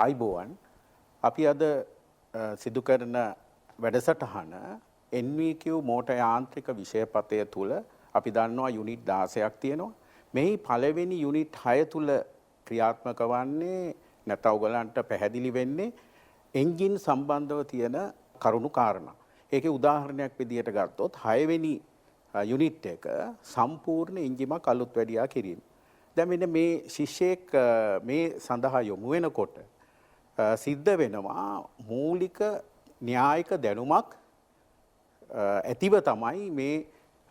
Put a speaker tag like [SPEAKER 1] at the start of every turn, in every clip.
[SPEAKER 1] අයිබෝවන් අපි අද සිදු කරන වැඩසටහන NVQ මෝටර් යාන්ත්‍රික විෂයපතය තුල අපි දන්නවා යුනිට් 16ක් තියෙනවා. මෙහි පළවෙනි යුනිට් 6 තුල ක්‍රියාත්මක වන්නේ නැත්නම් ඔයගලන්ට පැහැදිලි වෙන්නේ එන්ජින් සම්බන්ධව තියෙන කරුණු කාරණා. ඒකේ උදාහරණයක් විදිහට ගත්තොත් 6 වෙනි යුනිට් එක සම්පූර්ණ එන්ජිමක් අලුත් වැඩියා කිරීම. දැන් මෙන්න මේ ශිෂ්‍යයෙක් මේ සඳහා යොමු වෙනකොට සිද්ධ වෙනවා මූලික න්‍යායික දැනුමක් ඇතිව තමයි මේ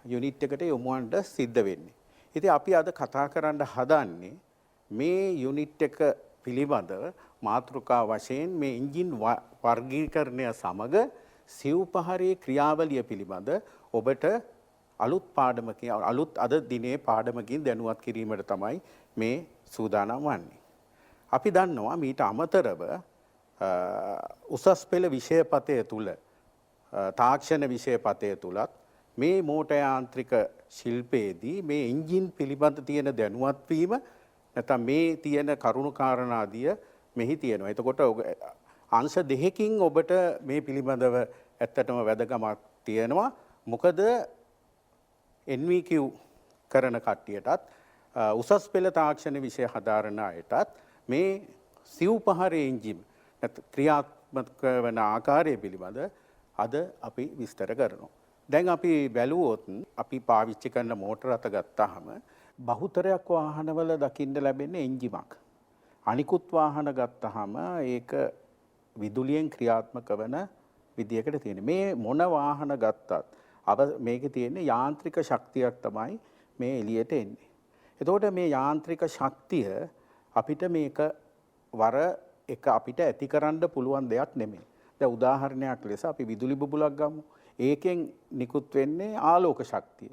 [SPEAKER 1] යුනිට් එකට යොමු වන්න සිද්ධ වෙන්නේ. ඉතින් අපි අද කතා කරන්න හදන්නේ මේ යුනිට් එක පිළිබඳව මාතෘකා වශයෙන් මේ එන්ජින් වර්ගීකරණය සමග සිව්පහරේ ක්‍රියාවලිය පිළිබඳ ඔබට අලුත් පාඩමකින් අලුත් අද දිනේ පාඩමකින් දැනුවත් කිරීමට තමයි මේ සූදානම් වන්නේ. අපි දන්නවා මීට අමතරව උසස් පෙළ විෂයපතය තුල තාක්ෂණ විෂයපතය තුලත් මේ මෝටර් යාන්ත්‍රික ශිල්පයේදී මේ එන්ජින් පිළිබඳ තියෙන දැනුවත් වීම නැත්නම් මේ තියෙන කරුණු කාරණාදිය මෙහි තියෙනවා. එතකොට අංශ දෙකකින් ඔබට මේ පිළිබඳව ඇත්තටම වැදගත්කමක් තියෙනවා. මොකද NVQ කරන කට්ටියටත් උසස් පෙළ තාක්ෂණ විෂය හදාරන අයටත් මේ සිව්පහරේ එන්ජින් ක්‍රියාත්මක වන ආකාරය පිළිබඳ අද අපි විස්තර කරනවා. දැන් අපි බැලුවොත් අපි පාවිච්චි කරන මෝටර රථ ගත්තාම බහුතරයක් වාහනවල දකින්න ලැබෙන්නේ එන්ජිමක්. අනිකුත් වාහන ගත්තාම ඒක විදුලියෙන් ක්‍රියාත්මක වන විදියකට තියෙන. මේ මොන වාහන ගත්තත් මේකේ තියෙන යාන්ත්‍රික ශක්තියක් තමයි මේ එළියට එන්නේ. එතකොට මේ යාන්ත්‍රික ශක්තිය අපිට මේක වර එක අපිට ඇති කරන්න පුළුවන් දෙයක් නෙමෙයි. දැන් උදාහරණයක් ලෙස අපි විදුලි බුබුලක් ගමු. ඒකෙන් නිකුත් වෙන්නේ ආලෝක ශක්තිය.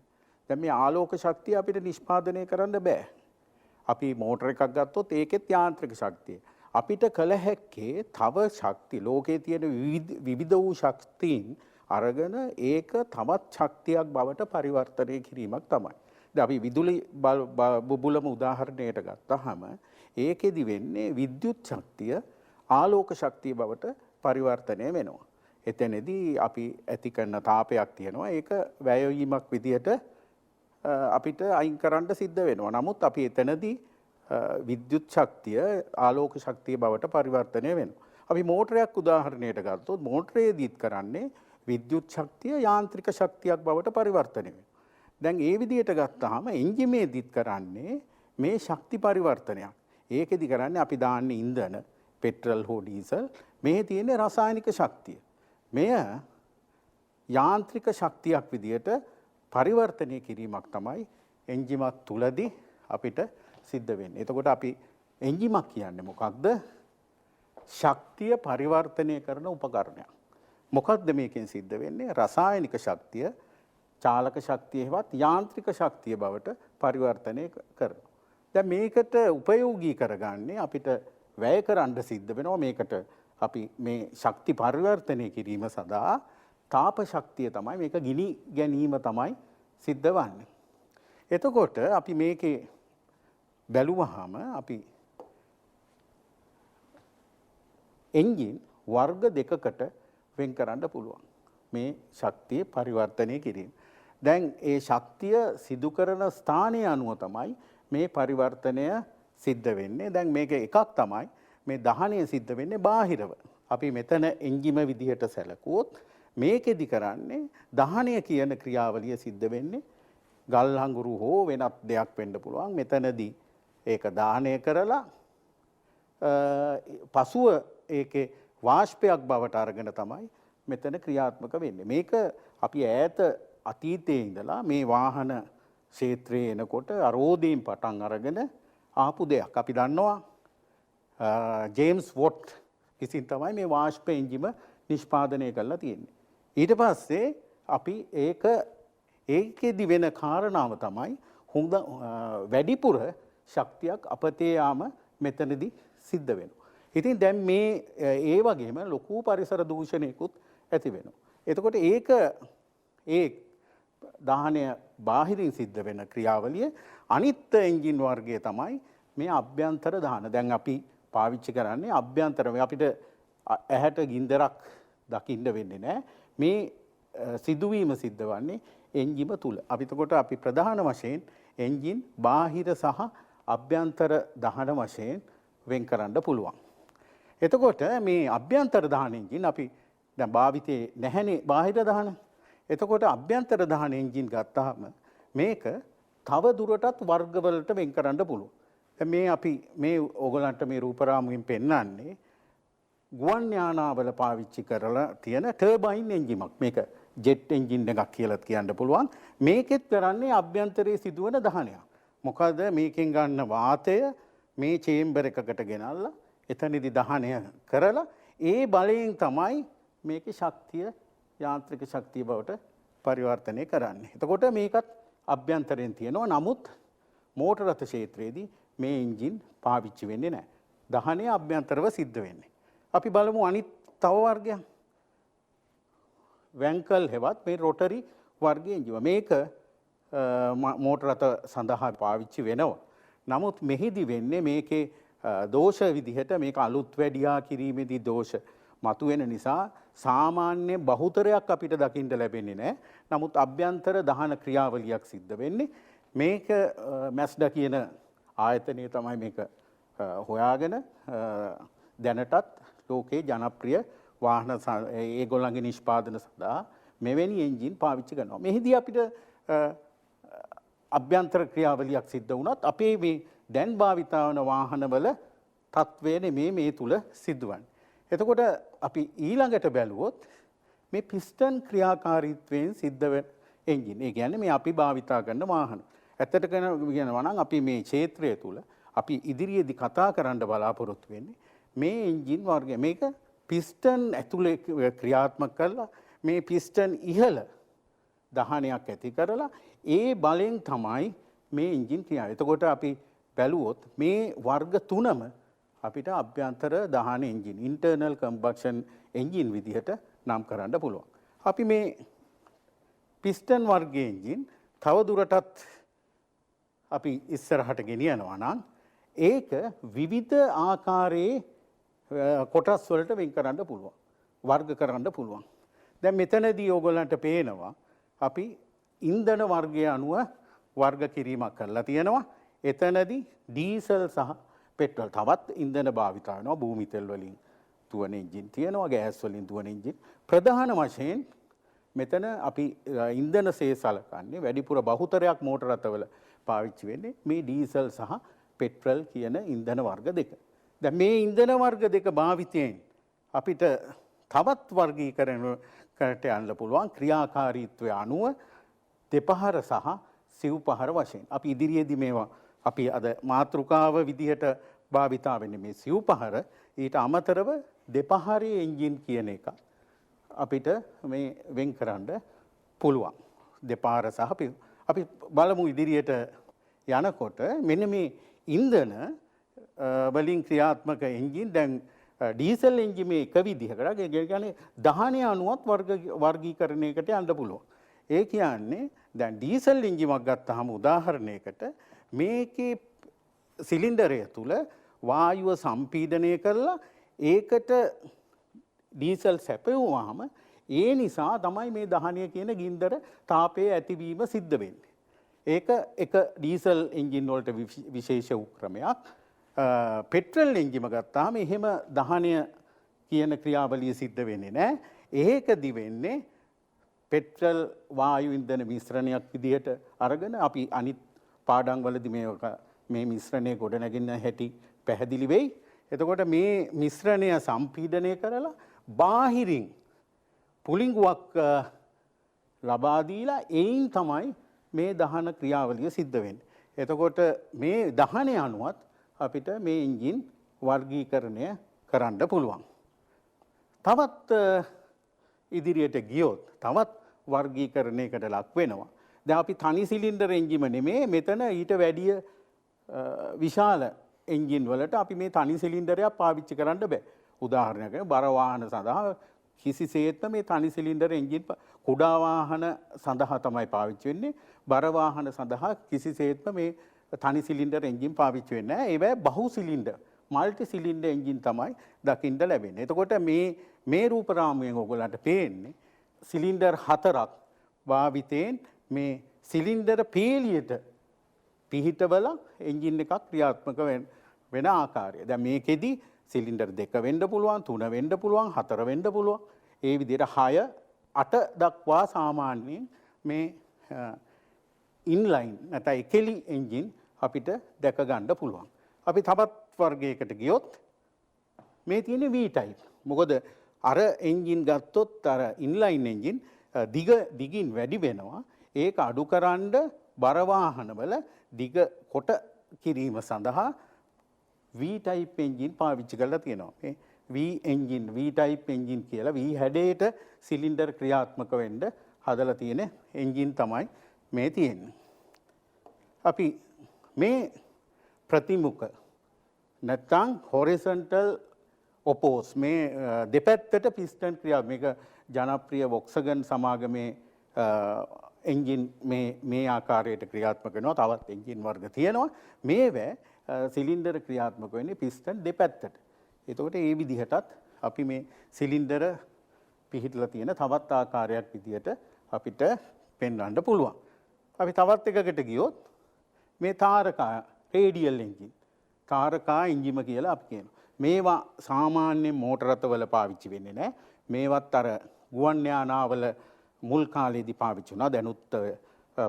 [SPEAKER 1] දැන් මේ ආලෝක ශක්තිය අපිට නිෂ්පාදනය කරන්න බෑ. අපි මෝටර එකක් ගත්තොත් ඒකෙත් යාන්ත්‍රික ශක්තිය. අපිට කළ හැක්කේ තව ශක්ති ලෝකයේ තියෙන විවිධ වූ ශක්තියින් අරගෙන ඒක තවත් ශක්තියක් බවට පරිවර්තනය කිරීමක් තමයි. දැන් අපි විදුලි බුබුලම උදාහරණයට ගත්තාම ඒකෙදි වෙන්නේ විද්‍යුත් ශක්තිය ආලෝක ශක්තිය බවට පරිවර්තනය වෙනවා. එතනදී අපි ඇති කරන තාපයක් තියෙනවා. ඒක වැයවීමක් විදියට අපිට අයින් කරන්න සිද්ධ වෙනවා. නමුත් අපි එතනදී විද්‍යුත් ශක්තිය ආලෝක ශක්තිය බවට පරිවර්තනය වෙනවා. අපි මෝටරයක් උදාහරණයට ගත්තොත් මෝටරයේදීත් කරන්නේ විද්‍යුත් ශක්තිය යාන්ත්‍රික ශක්තියක් බවට පරිවර්තනය වෙනවා. දැන් ඒ විදිහට ගත්තාම එන්ජිමේදීත් කරන්නේ මේ ශක්ති පරිවර්තනයක්. ඒකෙදි කරන්නේ අපි දාන්නේ ඉන්ධන, පෙට්‍රල් හෝ ඩීසල්. මේ තියෙන රසායනික ශක්තිය. මෙය යාන්ත්‍රික ශක්තියක් විදිහට පරිවර්තනය කිරීමක් තමයි එන්ජිමක් තුලදී අපිට සිද්ධ වෙන්නේ. එතකොට අපි එන්ජිමක් කියන්නේ මොකක්ද? ශක්තිය පරිවර්තනය කරන උපකරණයක්. මොකක්ද මේකෙන් සිද්ධ වෙන්නේ? රසායනික ශක්තිය චාලක ශක්තියවත් යාන්ත්‍රික ශක්තිය බවට පරිවර්තනය කරනවා. දැන් මේකට උපයෝගී කරගන්නේ අපිට වැය කරන්න සිද්ධ වෙනවා. මේකට අපි මේ ශක්ති පරිවර්තනය කිරීම සඳහා තාප ශක්තිය තමයි මේක ගිනි ගැනීම තමයි සිද්ධ වන්නේ. එතකොට අපි මේකේ බැලුවහම අපි එන්ජින් වර්ග දෙකකට වෙන් කරන්න පුළුවන් මේ ශක්තිය පරිවර්තනය කිරීම. දැන් ඒ ශක්තිය සිදු කරන ස්ථානය අනුව තමයි මේ පරිවර්තනය සිද්ධ වෙන්නේ. දැන් මේක එකක් තමයි මේ දහනය සිද්ධ වෙන්නේ බාහිරව. අපි මෙතන එන්ජිම විදිහට සැලකුවොත් මේකෙදි කරන්නේ දහනය කියන ක්‍රියාවලිය සිද්ධ වෙන්නේ ගල් හඟුරු හෝ වෙනත් දෙයක් වෙන්න පුළුවන්. මෙතනදී ඒක දාහනය කරලා පසුව ඒකේ වාෂ්පයක් බවට අරගෙන තමයි මෙතන ක්‍රියාත්මක වෙන්නේ. මේක අපි ඈත අතීතයේ ඉඳලා මේ වාහන ක්ෂේත්‍රයේ එනකොට අරෝදීන් පටන් අරගෙන ආපු දෙයක්. අපි දන්නවා ජේම්ස් වොට් විසින් තමයි මේ වාෂ්ප එන්ජිම නිෂ්පාදනය කරලා තියෙන්නේ. ඊට පස්සේ අපි ඒකෙදි වෙන කාරණාව තමයි හොඳ වැඩිපුර ශක්තියක් අපතේ යාම මෙතනදී සිද්ධ වෙනවා. ඉතින් දැන් මේ ඒ වගේම ලොකු පරිසර දූෂණයකුත් ඇති වෙනවා. එතකොට ඒ දහනය බාහිරින් සිද්ධ වෙන ක්‍රියාවලිය අනිත් එන්ජින් වර්ගය තමයි මේ අභ්‍යන්තර දහන. දැන් අපි පාවිච්චි කරන්නේ අභ්‍යන්තරව අපිට ඇහැට ගින්දරක් දකින්න වෙන්නේ නැහැ. මේ සිදුවීම සිද්ධ වන්නේ එන්ජිම තුල. අපිටකොට අපි ප්‍රධාන වශයෙන් එන්ජින් බාහිර සහ අභ්‍යන්තර දහන වශයෙන් වෙන් කරන්න පුළුවන්. එතකොට මේ අභ්‍යන්තර දහන එන්ජින් අපි දැන් භාවිතේ නැහැනේ බාහිර දහන. එතකොට අභ්‍යන්තර දහන එන්ජින් ගත්තාම මේක තව දුරටත් වර්ගවලට වෙන් කරන්න පුළුවන්. දැන් මේ අපි මේ ඕගලන්ට මේ රූපරාමුවෙන් පෙන්වන්නේ ගුවන් යානාවල පාවිච්චි කරලා තියෙන ටර්බයින් එන්ජිමක්. මේක ජෙට් එන්ජින් එකක් කියලා කියන්න පුළුවන්. මේකෙත් කරන්නේ අභ්‍යන්තරයේ සිදුවන දහනයක්. මොකද මේකෙන් ගන්න වාතය මේ චේම්බර් එකකට ගෙනල්ලා එතනදි දහනය කරලා ඒ බලයෙන් තමයි මේකේ ශක්තිය යාන්ත්‍රික ශක්තිය බවට පරිවර්තනය කරන්නේ. එතකොට මේකත් අභ්‍යන්තරයෙන් තියෙනවා. නමුත් මෝටර රථ ක්ෂේත්‍රයේදී මේ එන්ජින් පාවිච්චි වෙන්නේ නැහැ. දහනය අභ්‍යන්තරව සිද්ධ වෙන්නේ. අපි බලමු අනිත් තව වර්ගයක්. වැන්කල් හෙවත් මේ රොටරි වර්ගයේ එන්ජිම. මේක මෝටර රථ සඳහා පාවිච්චි වෙනවා. නමුත් මෙහිදි වෙන්නේ මේකේ දෝෂ විදිහට මේක අලුත් වැඩියා කිරීමේදී දෝෂ මතුවෙන නිසා සාමාන්‍ය බහුතරයක් අපිට දකින්න ලැබෙන්නේ නැහැ. නමුත් අභ්‍යන්තර දහන ක්‍රියාවලියක් සිද්ධ වෙන්නේ. මේක මැස්ඩා කියන ආයතනය තමයි මේක හොයාගෙන දැනටත් ලෝකේ ජනප්‍රිය වාහන ඒගොල්ලන්ගේ නිෂ්පාදන සඳහා මෙවැනි එන්ජින් පාවිච්චි කරනවා. මෙහිදී අපිට අභ්‍යන්තර ක්‍රියාවලියක් සිද්ධ වුණත් අපේ මේ දැන් භාවිතා වන වාහනවල තත්වය නෙමේ මේ තුල සිදුවන්නේ. එතකොට අපි ඊළඟට බැලුවොත් මේ පිස්ටන් ක්‍රියාකාරීත්වයෙන් සිද්ධ වෙන එන්ජින්. ඒ කියන්නේ මේ අපි භාවිතා කරන වාහන. ඇත්තට කියනවා නම් අපි මේ ක්ෂේත්‍රය තුල අපි ඉදිරියේදී කතා කරන්න බලාපොරොත්තු වෙන්නේ මේ එන්ජින් වර්ගය. මේක පිස්ටන් ඇතුලේ ක්‍රියාත්මක කරලා මේ පිස්ටන් ඉහළ දහනයක් ඇති කරලා ඒ බලෙන් තමයි මේ එන්ජින් ක්‍රියාව. එතකොට අපි බැලුවොත් මේ වර්ග තුනම අපිට අභ්‍යන්තර දහන එන්ජින් ඉන්ටර්නල් කම්බක්ෂන් එන්ජින් විදිහට නම් කරන්න පුළුවන්. අපි මේ පිස්ටන් වර්ගයේ එන්ජින් තව දුරටත් අපි ඉස්සරහට ගෙනියනවා නම් ඒක විවිධ ආකාරයේ කොටස් වලට වෙන් කරන්න පුළුවන්. වර්ග කරන්න පුළුවන්. දැන් මෙතනදී ඕගොල්ලන්ට පේනවා අපි ඉන්ධන වර්ගය අනුව වර්ග කිරීමක් කරලා තියෙනවා. එතනදී ඩීසල් සහ පෙට්‍රල් තවත් ඉන්ධන භාවිතා වෙනවා. භූමි තෙල් වලින් දුවන එන්ජින් තියෙනවා, ගෑස් වලින් දුවන එන්ජින්. ප්‍රධාන වශයෙන් මෙතන අපි ඉන්ධන සේසලකන්නේ වැඩිපුර බහුතරයක් මෝටර රථවල පාවිච්චි වෙන්නේ මේ ඩීසල් සහ පෙට්‍රල් කියන ඉන්ධන වර්ග දෙක. දැන් මේ ඉන්ධන වර්ග දෙක භාවිතයෙන් අපිට තවත් වර්ගීකරණයට යන්න පුළුවන් ක්‍රියාකාරීත්වය අනුව දෙපහර සහ සිව්පහර වශයෙන්. අපි ඉදිරියේදී මේවා අපි අද මාතෘකාව විදිහට භාවිතා වෙන්නේ මේ සිව්පහර. ඊට අමතරව දෙපහරේ එන්ජින් කියන එක අපිට මේ වෙන් කරන්න පුළුවන්. දෙපාර සහ අපි බලමු ඉදිරියට යනකොට මෙන්න මේ ඉන්ධන වලින් ක්‍රියාත්මක එන්ජින් දැන් ඩීසල් එන්ජින් මේ එක විදිහකට ඒ කියන්නේ දහනය අනුවත් වර්ගීකරණයකට යන්න පුළුවන්. ඒ කියන්නේ දැන් ඩීසල් එන්ජිමක් ගත්තාම උදාහරණයකට මේකේ සිලින්ඩරය තුල වායුව සම්පීඩනය කරලා ඒකට ඩීසල් සැපයුවාම ඒ නිසා තමයි මේ දහනය කියන ගින්දර තාපයේ ඇතිවීම සිද්ධ වෙන්නේ. ඒක එක ඩීසල් එන්ජින් වලට විශේෂ උක්‍රමයක්. පෙට්‍රල් එන්ජිම ගත්තාම එහෙම දහනය කියන ක්‍රියාවලිය සිද්ධ වෙන්නේ නැහැ. ඒකදි වෙන්නේ පෙට්‍රල් වායු ඉන්ධන මිශ්‍රණයක් විදිහට අරගෙන අපි අනිත් පාඩම් වලදී මේ මිශ්‍රණය ගොඩනගින්න හැටි පැහැදිලි වෙයි. එතකොට මේ මිශ්‍රණය සම්පීඩනය කරලා බාහිරින් පුලිංගුවක් ලබා දීලා එයින් තමයි මේ දහන ක්‍රියාවලිය සිද්ධ වෙන්නේ. එතකොට මේ දහනය අනුවත් අපිට මේ එන්ජින් වර්ගීකරණය කරන්න පුළුවන්. තවත් ඉදිරියට ගියොත් තවත් වර්ගීකරණයකට ලක් වෙනවා. දැන් අපි තනි සිලින්ඩර් එන්ජිම නෙමේ මෙතන ඊට වැඩිය විශාල එන්ජින් වලට අපි මේ තනි සිලින්ඩරයක් පාවිච්චි කරන්න බෑ. උදාහරණයක් බර වාහන සඳහා කිසිසේත්ම මේ තනි සිලින්ඩර් එන්ජින් කුඩා වාහන සඳහා තමයි පාවිච්චි වෙන්නේ. බර වාහන සඳහා කිසිසේත්ම මේ තනි සිලින්ඩර් එන්ජින් පාවිච්චි වෙන්නේ නැහැ. ඒවැ බහු සිලින්ඩර් මල්ටි සිලින්ඩර් එන්ජින් තමයි දකින්න ලැබෙන්නේ. එතකොට මේ රූප රාමුවෙන් ඔයගොල්ලන්ට පේන්නේ සිලින්ඩර් 4ක් භාවිතයෙන් මේ සිලින්ඩර පේලියට පිහිටවල එන්ජින් එකක් ක්‍රියාත්මක වෙන ආකාරය. දැන් මේකෙදි සිලින්ඩර් 2 වෙන්න පුළුවන්, 3 වෙන්න පුළුවන්, 4 වෙන්න පුළුවන්. ඒ විදිහට 6, 8 දක්වා සාමාන්‍යයෙන් මේ ඉන්ලයින් නැත්නම් එකලි එන්ජින් අපිට දැක ගන්න පුළුවන්. අපි තවත් වර්ගයකට ගියොත් මේ තියෙන්නේ V type. මොකද අර එන්ජින් ගත්තොත් අර ඉන්ලයින් එන්ජින් දිගින් වැඩි වෙනවා. ඒක අඩුකරන්න බර වාහනවල දිග කොට කිරීම සඳහා V type එන්ජින් පාවිච්චි කරලා තියෙනවා. මේ V type එන්ජින් කියලා V හැඩයට සිලින්ඩර් ක්‍රියාත්මක වෙන්න හදලා තියෙන එන්ජින් තමයි මේ තියෙන්නේ. අපි මේ ප්‍රතිමුඛ නැත්නම් horizontal oppose මේ දෙපැත්තට පිස්ටන් ක්‍රියාව මේක ජනප්‍රිය වොක්සගන් සමාගමේ එන්ජින් මේ ආකාරයට ක්‍රියාත්මක වෙනවා. තවත් එන්ජින් වර්ග තියෙනවා. මේවැ සිලින්ඩර ක්‍රියාත්මක වෙන්නේ පිස්ටන් දෙපැත්තට. එතකොට ඒ විදිහටත් අපි මේ සිලින්ඩර පිහිටලා තියෙන තවත් ආකාරයක් විදිහට අපිට පෙන්වන්න පුළුවන්. අපි තවත් එකකට ගියොත් මේ තාරකා රේඩියල් එන්ජින් තාරකා එන්ජිම කියලා අපි කියනවා. මේවා සාමාන්‍යයෙන් මෝටර රථවල පාවිච්චි වෙන්නේ නැහැ. මේවත් අර ගුවන් යානාවල මුල් කාලේදී පාවිච්චි වුණා. දැනුත්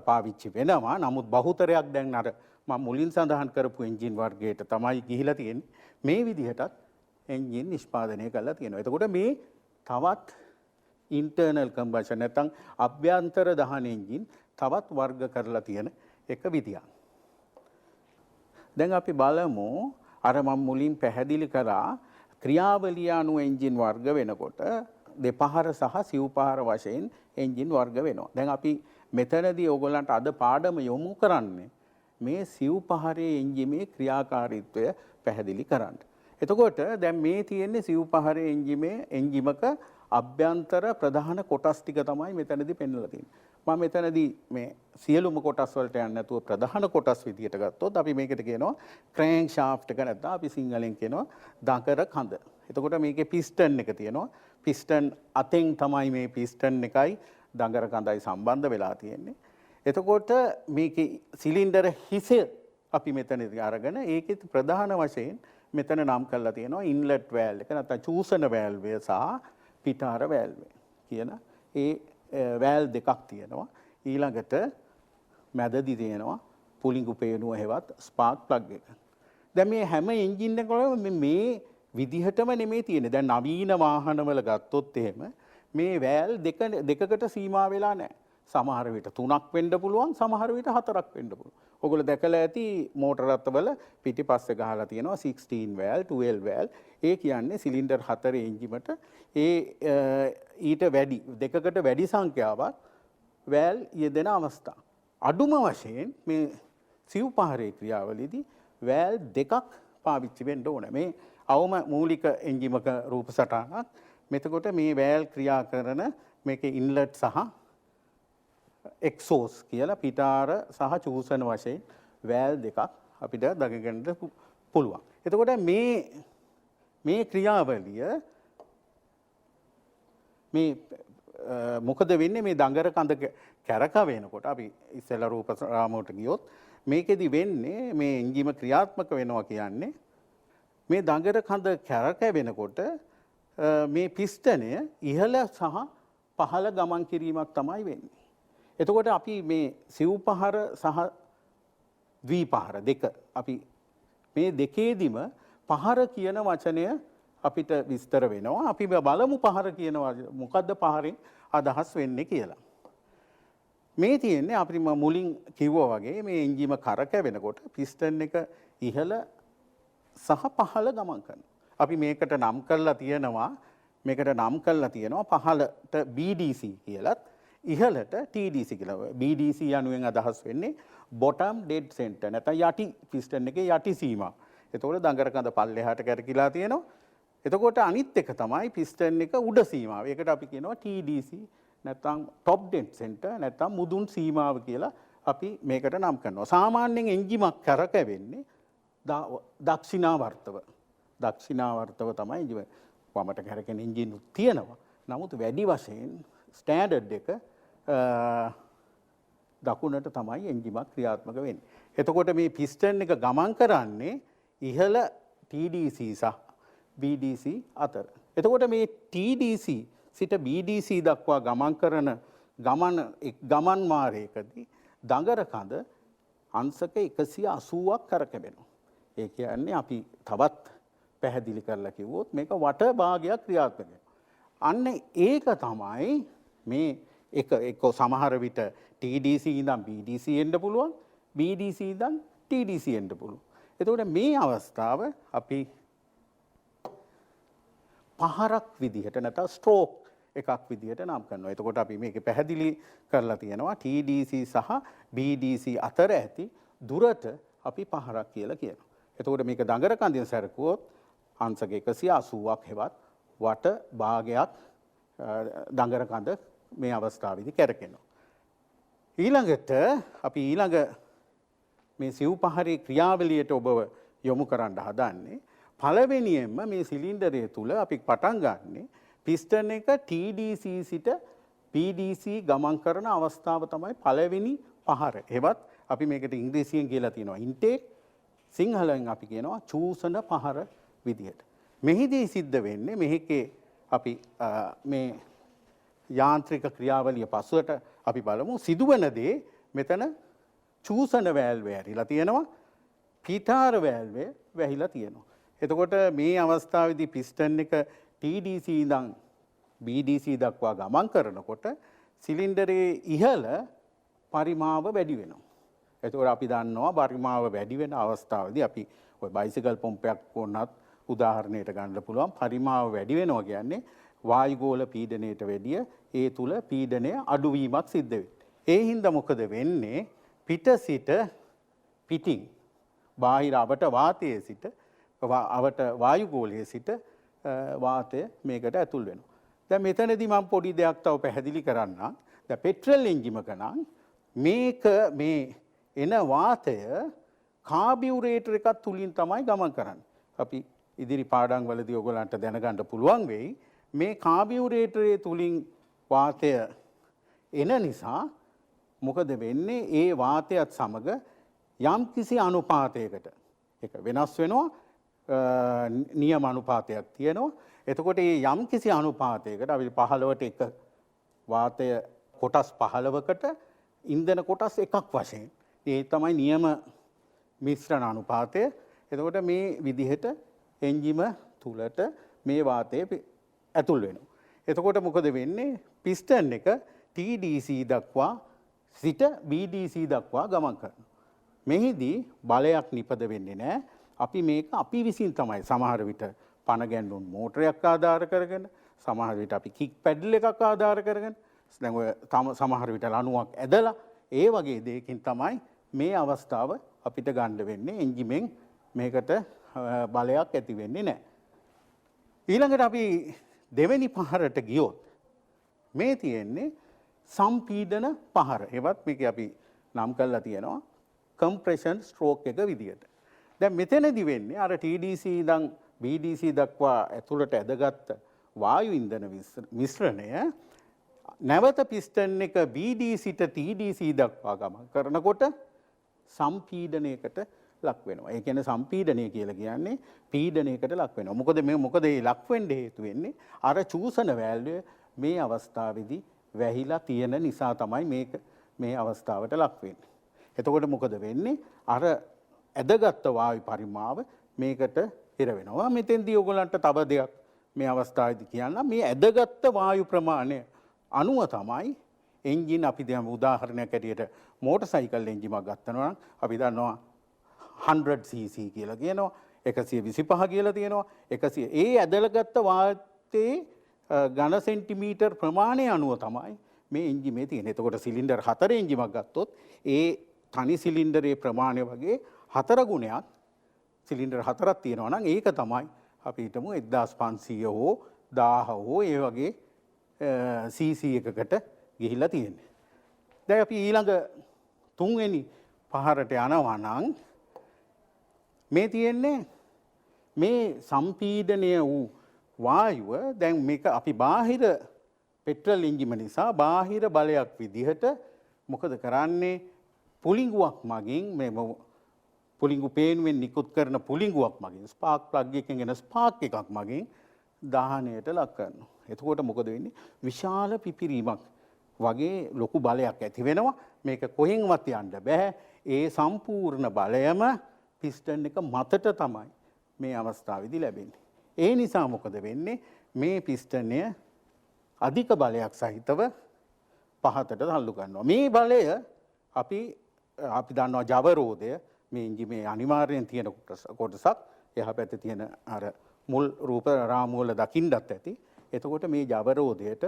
[SPEAKER 1] පාවිච්චි වෙනවා. නමුත් බහුතරයක් දැන් අර මම මුලින් සඳහන් කරපු එන්ජින් වර්ගයට තමයි ගිහිලා තියෙන්නේ. මේ විදිහටත් එන්ජින් නිෂ්පාදනය කරලා තියෙනවා. එතකොට මේ තවත් ඉන්ටර්නල් කම්බෂන් නැත්නම් අභ්‍යන්තර දහන එන්ජින් තවත් වර්ග කරලා තියෙන එක විදියක්. දැන් අපි බලමු අර මම මුලින් පැහැදිලි කරා ක්‍රියාවලිය අනුව එන්ජින් වර්ග වෙනකොට දෙපහර සහ සිව්පහර වශයෙන් එන්ජින් වර්ග වෙනවා. දැන් අපි මෙතනදී ඕගොල්ලන්ට අද පාඩම යොමු කරන්නේ මේ සිව්පහරේ එන්ජිමේ ක්‍රියාකාරීත්වය පැහැදිලි කරන්න. එතකොට දැන් මේ තියෙන්නේ සිව්පහරේ එන්ජිමක අභ්‍යන්තර ප්‍රධාන කොටස් ටික තමයි මෙතනදී පෙන්වලා තියෙන්නේ. මම මෙතනදී මේ සියලුම කොටස් වලට යන්නේ නැතුව ප්‍රධාන කොටස් විදියට ගත්තොත් අපි මේකට කියනවා ක්‍රෑන්ක් ෂාෆ්ට් එක නැත්නම් අපි සිංහලෙන් කියනවා දඟර කඳ. එතකොට මේකේ පිස්ටන් එක තියෙනවා. පිස්ටන් අතෙන් තමයි මේ පිස්ටන් එකයි දඟර කඳයි සම්බන්ධ වෙලා තියෙන්නේ. එතකොට මේකේ සිලින්ඩර හිස අපි මෙතනදී අරගෙන ඒකේ ප්‍රධාන වශයෙන් මෙතන නම් කරලා තියෙනවා ඉන්ලට් වැල්ව් එක නැත්නම් චූසන වැල්වය සහ පිටාර වැල්වය කියන ඒ වැල් දෙකක් තියෙනවා. ඊළඟට මැදදී තියෙනවා පුලිඟු පේනුව හෙවත් ස්පාර්ක් ප්ලග් එක. දැන් මේ හැම එන්ජින් එකකම මේ විදිහටම නෙමෙයි තියෙන්නේ. දැන් නවීන වාහනවල ගත්තොත් එහෙම මේ වැල් දෙකකට සීමා වෙලා නැහැ. සමහර විට 3ක් වෙන්න පුළුවන්, සමහර විට 4ක් වෙන්න පුළුවන්. ඔයගොල්ලෝ දැකලා ඇති මෝටර රථවල පිටිපස්සේ ගහලා තියෙනවා 16 වැල්, 12 වැල්. ඒ කියන්නේ සිලින්ඩර් 4 එන්ජිමට ඊට වැඩි දෙකකට වැඩි සංඛ්‍යාවක් වැල් යෙදෙන අවස්ථා. අඩුම වශයෙන් මේ සිව්පහරේ ක්‍රියාවලියේදී වැල් දෙකක් පාවිච්චි වෙන්න ඕනේ. මේ අවම මූලික එන්ජිමක රූප සටහනක්. මෙතකොට මේ වැල් ක්‍රියා කරන මේකේ ඉන්ලට් සහ එක්සෝස් කියලා පිටාර සහ චූසන වශයෙන් වැල් දෙකක් අපිට දකින්න පුළුවන්. එතකොට මේ ක්‍රියාවලිය මේ මොකද වෙන්නේ මේ දඟර කඳ කැරක වෙනකොට අපි ඉස්සෙල්ලා රූප රාමුවට ගියොත් මේකෙදි වෙන්නේ මේ එන්ජිම ක්‍රියාත්මක වෙනවා කියන්නේ මේ දඟර කඳ කැරක වෙනකොට මේ පිස්ටනය ඉහළ සහ පහළ ගමන් කිරීමක් තමයි වෙන්නේ. එතකොට අපි මේ සිව්පහර සහ ද්විපහර දෙක අපි මේ දෙකේදිම පහර කියන වචනය අපිට විස්තර වෙනවා. අපි බලමු පහර කියන මොකද්ද පහරෙන් අදහස් වෙන්නේ කියලා. මේ තියෙන්නේ අපි මුලින් කිව්වා වගේ මේ එන්ජිම කරකැවෙනකොට පිස්ටන් එක ඉහළ සහ පහළ ගමන් කරනවා. අපි මේකට නම් කරලා තියෙනවා පහළට BDC කියලත් ඉහළට TDC කියලා. BDC යනුවෙන් අදහස් වෙන්නේ bottom dead center නැත්නම් යටි පිස්ටන් එකේ යටි සීමාව. එතකොට දඟර කඳ පල්ලෙහාට කැරකිලා තියෙනවා. එතකොට අනිත් එක තමයි පිස්ටන් එක උඩ සීමාව. ඒකට අපි කියනවා TDC නැත්නම් top dead center නැත්නම් මුදුන් සීමාව කියලා අපි මේකට නම් කරනවා. සාමාන්‍යයෙන් එන්ජිමක් කරකැවෙන්නේ දක්ෂිනාවර්තව දක්ෂිනාවර්තව තමයි වමට කැරකෙන එන්ජින් තියෙනවා. නමුත් වැඩි වශයෙන් ස්ටෑන්ඩඩ් එක දකුණට තමයි එන්ජිමක් ක්‍රියාත්මක වෙන්නේ. එතකොට මේ පිස්ටන් එක ගමන් කරන්නේ ඉහළ TDC සහ BDC අතර. එතකොට මේ TDC සිට BDC දක්වා ගමන් කරන ගමන් මාර්ගයකදී දඟර කඳ අංශක 180ක් කරකැවෙනවා. ඒ කියන්නේ අපි තවත් පැහැදිලි කරලා කිව්වොත් මේක වට භාගයක් ක්‍රියාත්මක වෙනවා. අන්න ඒක තමයි මේ එක සමහර විට TDC ඉඳන් BDC එන්න පුළුවන්, BDC ඉඳන් TDC එන්න පුළුවන්. එතකොට මේ අවස්ථාව අපි පහරක් විදිහට නැත්නම් ස්ට්‍රෝක් එකක් විදිහට නම් කරනවා. එතකොට අපි මේක පැහැදිලි කරලා තියෙනවා TDC සහ BDC අතර ඇති දුරට අපි පහරක් කියලා කියනවා. එතකොට මේක දඟර කඳින් සැරකුවොත් අංශක 180ක් හෙවත් වට භාගයක් දඟර කඳ මේ අවස්ථාවේදී කැරකෙනවා. ඊළඟට අපි මේ සිව් පහරේ ක්‍රියාවලියට ඔබව යොමු කරන්න හදන්නේ පළවෙනියෙන්ම මේ සිලින්ඩරය තුල අපි පටන් ගන්නෙ පිස්ටන් එක TDC සිට BDC ගමන් කරන අවස්ථාව තමයි පළවෙනි පහර. ඒවත් අපි මේකට ඉංග්‍රීසියෙන් කියලා තියෙනවා ඉන්ටේක්, සිංහලෙන් අපි කියනවා චූසන පහර විදියට. මෙහිදී සිද්ධ වෙන්නේ මේකේ අපි මේ යාන්ත්‍රික ක්‍රියාවලිය පසුවට අපි බලමු සිදුවන දේ මෙතන චූසන වෑල්ව ඇරිලා තියෙනවා, පිටාර වෑල්ව වැහිලා තියෙනවා. එතකොට මේ අවස්ථාවේදී පිස්ටන් එක TDC ඉඳන් BDC දක්වා ගමන් කරනකොට සිලින්ඩරයේ ඉහළ පරිමාව වැඩි වෙනවා. එතකොට අපි දන්නවා පරිමාව වැඩි වෙන අවස්ථාවේදී අපි ওই බයිසිකල් පොම්පයක් වුණත් උදාහරණයට ගන්න පුළුවන් පරිමාව වැඩි වෙනවා කියන්නේ වායුගෝල පීඩනයට වැඩිය ඒ තුල පීඩනය අඩුවීමක් සිද්ධ වෙනවා. ඒ හින්දා මොකද වෙන්නේ? පිට සිට පිටින් බාහිර අවට වාතයේ සිට අවට වායුගෝලයේ සිට වාතය මේකට ඇතුල් වෙනවා. දැන් මෙතනදී මම පොඩි දෙයක් තව පැහැදිලි කරන්නම්. දැන් පෙට්‍රල් එන්ජිමක නම් මේක මේ එන වාතය කාබියුරේටර් එකක් තුලින් තමයි ගමන් කරන්නේ. අපි ඉදිරි පාඩම් වලදී ඔයගලන්ට දැනගන්න පුළුවන් වෙයි මේ කාබියුරේටරේ තුලින් වාතය එන නිසා මොකද වෙන්නේ? ඒ වාතයත් සමග යම් කිසි අනුපාතයකට ඒක වෙනස් වෙනවා. නියම අනුපාතයක් තියෙනවා. එතකොට මේ යම් කිසි අනුපාතයකට අපි 15ට එක වාතය කොටස් 15කට ඉන්ධන කොටස් එකක් වශයෙන් ඒ තමයි නියම මිශ්‍රණ අනුපාතය. එතකොට මේ විදිහට එන්ජිම තුලට මේ වාතය ඇතුල් වෙනවා. එතකොට මොකද වෙන්නේ? පිස්ටන් එක TDC දක්වා සිට BDC දක්වා ගමන් කරනවා. මෙහිදී බලයක් නිපද වෙන්නේ නැහැ. අපි මේක අපි විසින් තමයි සමහර විට පන ගැන්නුම් මෝටරයක් ආධාර කරගෙන, සමහර විට අපි කික් පැඩල් එකක් ආධාර කරගෙන, දැන් ඔය සමහර විට ලණුවක් ඇදලා ඒ වගේ දෙයකින් තමයි මේ අවස්ථාව අපිට ගන්න වෙන්නේ. එන්ජිමෙන් මේකට බලයක් ඇති වෙන්නේ නැහැ. ඊළඟට අපි දෙවෙනි පහරට ගියොත් මේ තියෙන්නේ සම්පීඩන පහර. ඒවත් මේක අපි නම් කරලා තියෙනවා කම්ප්‍රෙෂන් ස්ට්‍රෝක් එක විදියට. දැන් මෙතනදි වෙන්නේ අර TDC ඉඳන් BDC දක්වා ඇතුළට ඇදගත්ත වායු ඉන්ධන මිශ්‍රණය නැවත පිස්ටන් එක BDCට TDC දක්වා ගමන් කරනකොට සම්පීඩනයකට ලක් වෙනවා. ඒ කියන්නේ සම්පීඩනය කියලා කියන්නේ පීඩනයකට ලක් වෙනවා. මොකද මේ ලක් වෙන්න හේතු වෙන්නේ අර චූසන වෑල්ව මේ අවස්ථාවේදී වැහිලා තියෙන නිසා තමයි මේක මේ අවස්ථාවට ලක් වෙන්නේ. එතකොට මොකද වෙන්නේ? අර ඇදගත් වායු පරිමාව මේකට හිර වෙනවා. මෙතෙන්දී ඔයගලන්ට තව දෙයක් මේ අවස්ථාවේදී කියන්න. මේ ඇදගත් වායු ප්‍රමාණය අනුව තමයි එන්ජින් අපි දැන් උදාහරණයක් ඇටියට මෝටර් සයිකල් එන්ජිමක් ගන්නවා නම් අපි දන්නවා 100cc කියලා කියනවා, 125 කියලා තියෙනවා. 100 ඒ ඇදලාගත්ත වාතයේ ඝන සෙන්ටිමීටර් ප්‍රමාණය අනුව තමයි මේ එන්ජිමේ තියෙන්නේ. එතකොට සිලින්ඩර් 4 එන්ජිමක් ගත්තොත් ඒ තනි සිලින්ඩරේ ප්‍රමාණය වගේ 4 ගුණයක් සිලින්ඩර් 4ක් තියෙනවා නම් ඒක තමයි අපි හිතමු 1500 හෝ 1000 හෝ ඒ වගේ cc එකකට ගිහිල්ලා තියෙන්නේ. දැන් අපි ඊළඟ තුන්වෙනි පහරට යනවා නම් මේ තියෙන්නේ මේ සම්පීඩනය වූ වායුව දැන් මේක අපි බාහිර පෙට්‍රල් එන්ජිම නිසා බාහිර බලයක් විදිහට මොකද කරන්නේ පුලිඟුවක් මගින් මේ පුලිඟු පේනුවෙන් නිකුත් කරන පුලිඟුවක් මගින් ස්පාර්ක් ප්ලග් එකකින් එන ස්පාර්ක් එකක් මගින් දහනයට ලක් කරනවා. එතකොට මොකද වෙන්නේ? විශාල පිපිරීමක් වගේ ලොකු බලයක් ඇති වෙනවා. මේක කොහෙන්වත් යන්න බෑ. ඒ සම්පූර්ණ බලයම පිස්ටන් එක මතට තමයි මේ අවස්ථාවේදී ලැබෙන්නේ. ඒ නිසා මොකද වෙන්නේ? මේ පිස්ටනය අධික බලයක් සහිතව පහතට තල්ලු කරනවා. මේ බලය අපි දන්නවා ජවරෝධය මේ එන්ජිමේ අනිවාර්යෙන් තියෙන කොටසක්. එහා පැත්තේ තියෙන අර මුල් රූප රාමු වල දකින්නත් ඇති. එතකොට මේ ජවරෝධයට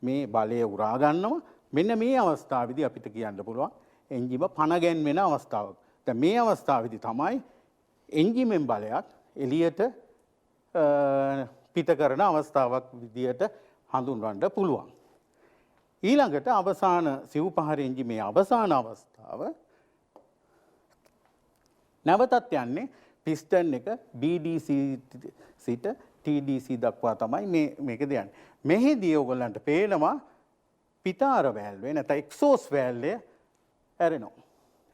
[SPEAKER 1] මේ බලය උරා ගන්නවා. මෙන්න මේ අවස්ථාවේදී අපිට කියන්න පුළුවන් එන්ජිම පණ ගැන්වෙන අවස්ථාවක්. දැන් මේ අවස්ථාවේදී තමයි එන්ජිමෙන් බලයක් එළියට පිට කරන අවස්ථාවක් විදියට හඳුන්වන්න පුළුවන්. ඊළඟට අවසාන සිව්පහර එන්ජිමේ අවසාන අවස්ථාව නැවතත් යන්නේ පිස්ටන් එක BDC සිට TDC දක්වා තමයි මේකද යන්නේ. මෙහිදී ඔයගොල්ලන්ට පේනවා පිටාර වැල්වේ නැත්නම් එක්සෝස් වැල්ලය ඇරෙනවා.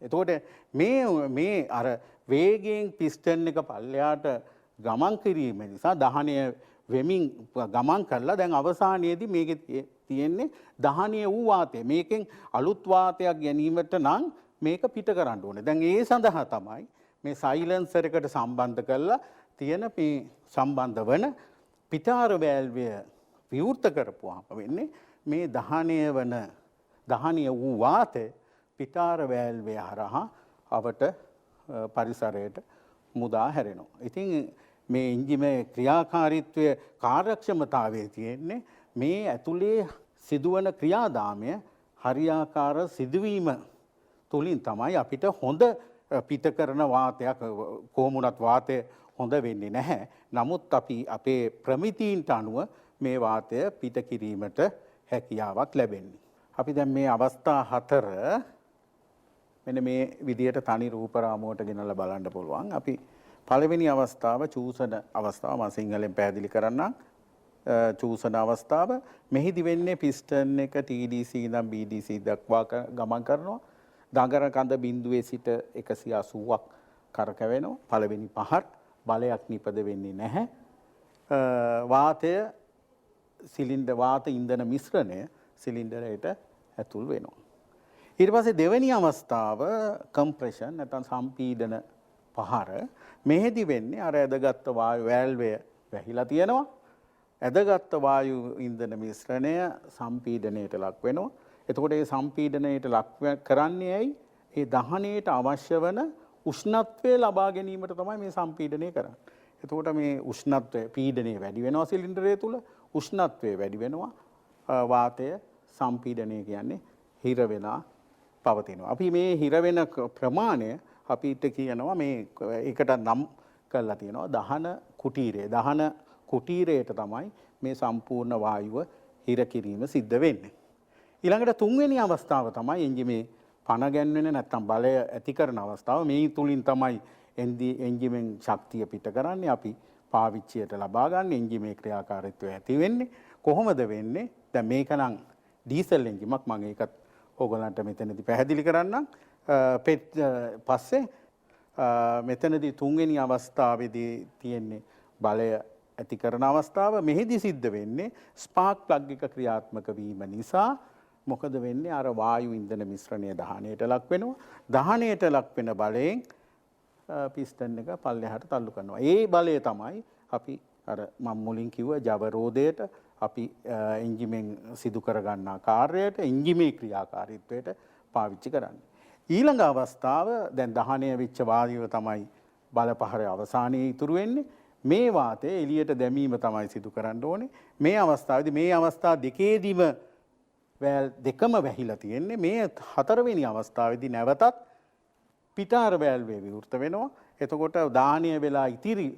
[SPEAKER 1] එතකොට මේ අර වේගයෙන් පිස්ටන් එක පල්ලෙහාට ගමන් කිරීම නිසා දහනය වෙමින් ගමන් කරලා දැන් අවසානයේදී මේකේ තියෙන්නේ දහනීය වූ වාතය. මේකෙන් අලුත් වාතයක් ගැනීමට නම් මේක පිට කරන්න ඕනේ. දැන් ඒ සඳහා තමයි මේ සයිලන්සර් එකට සම්බන්ධ කරලා තියෙන මේ සම්බන්ධ වන පිටාර වැල්වය විවෘත කරපුවාම වෙන්නේ මේ දහනීය වූ වාතය පිටාර වැල්වය හරහා අවට පරිසරයට මුදා හැරෙනවා. ඉතින් මේ එන්ජිමේ ක්‍රියාකාරීත්වය කාර්යක්ෂමතාවයේ තියෙන්නේ මේ ඇතුලේ සිදුවන ක්‍රියාදාමය හරියාකාර සිදුවීම තුලින් තමයි අපිට හොඳ පිට කරන වාතයක් කොහොමුණත් වාතය හොඳ වෙන්නේ නැහැ. නමුත් අපි අපේ ප්‍රමිතීන්ට අනුව මේ වාතය පිට කිරීමට හැකියාවක් ලැබෙන්නේ. අපි දැන් මේ අවස්ථා 4 මෙන්න මේ විදියට තනි රූප රාමුවට ගෙනලා බලන්න පුළුවන්. අපි පළවෙනි අවස්ථාව චූසන අවස්ථාව මම සිංහලෙන් පැහැදිලි කරන්නම්. චූසන අවස්ථාව මෙහිදී වෙන්නේ පිස්ටන් එක TDC ඉඳන් BDC දක්වා ගමන් කරනවා. දඟර කඳ බිඳුවේ සිට 180ක් කරකැවෙනවා. පළවෙනි පහර බලයක් නිපද වෙන්නේ නැහැ. වාතය වාත ඉන්ධන මිශ්‍රණය සිලින්ඩරයට ඇතුල් වෙනවා. ඊට පස්සේ දෙවෙනි අවස්ථාව කම්ප්‍රෙෂන් නැත්නම් සම්පීඩන පහර. මෙහෙදි වෙන්නේ අර ඇදගත් වායු වැල්වය වැහිලා තියෙනවා. ඇදගත් වායු ඉන්ධන මිශ්‍රණය සම්පීඩනයට ලක් වෙනවා. එතකොට මේ සම්පීඩනයට ලක් කරන්නේ ඇයි? ඒ දහනයට අවශ්‍ය වන උෂ්ණත්වය ලබා ගැනීමට තමයි මේ සම්පීඩනය කරන්නේ. එතකොට මේ උෂ්ණත්වය පීඩනය වැඩි වෙනවා සිලින්ඩරය තුල. උෂ්ණත්වය වැඩි වෙනවා. වාතය සම්පීඩනය කියන්නේ හිර වෙලා පවතිනවා. අපි මේ හිර වෙන ප්‍රමාණය අපිට කියනවා මේ ඒකට නම් කරලා තියෙනවා දහන කුටීරය. දහන කුටීරයට තමයි මේ සම්පූර්ණ වායුව හිර කිරීම සිද්ධ වෙන්නේ. ඊළඟට තුන්වෙනි අවස්ථාව තමයි එන්ජිමේ පණ ගැන්වෙන නැත්නම් බලය ඇති කරන අවස්ථාව. මේ තුලින් තමයි එන්ජිමෙන් ශක්තිය පිට කරන්නේ. අපි පාවිච්චියට ලබා ගන්න එන්ජිමේ ක්‍රියාකාරීත්වය ඇති වෙන්නේ. කොහොමද වෙන්නේ? දැන් මේක නම් ඩීසල් එන්ජිමක්. මම ඒකත් ඕගලන්ට මෙතනදී පැහැදිලි කරන්නම්. පස්සේ මෙතනදී තුන්වෙනි අවස්ථාවේදී තියෙන්නේ බලය ඇති කරන අවස්ථාව. මෙහිදී සිද්ධ වෙන්නේ ස්පාර්ක් ප්ලග් එක ක්‍රියාත්මක වීම නිසා මොකද වෙන්නේ? අර වායු ඉන්ධන මිශ්‍රණය දහනයට ලක් වෙනවා. දහනයට ලක් වෙන බලයෙන් පිස්ටන් එක පල්ලෙහාට තල්ලු කරනවා. ඒ බලය තමයි අපි අර මම මුලින් කිව්ව ජවරෝධයට අපි එන්ජිමෙන් සිදු කර ගන්නා කාර්යයට එන්ජිමේ ක්‍රියාකාරීත්වයට පාවිච්චි කරන්නේ. ඊළඟ අවස්ථාව දැන් දහනය වෙච්ච වායුව තමයි බලපහරේ අවසානයේ ඉතුරු වෙන්නේ. මේ වාතය එළියට දැමීම තමයි සිදු කරන්න ඕනේ. මේ අවස්ථාවේදී මේ අවස්ථා දෙකේදීම වැල් දෙකම වැහිලා තියෙන්නේ. මේ හතරවෙනි අවස්ථාවේදී නැවතත් පිටාර වැල්වේ විවෘත වෙනවා. එතකොට දාහනය වෙලා ඉතිරි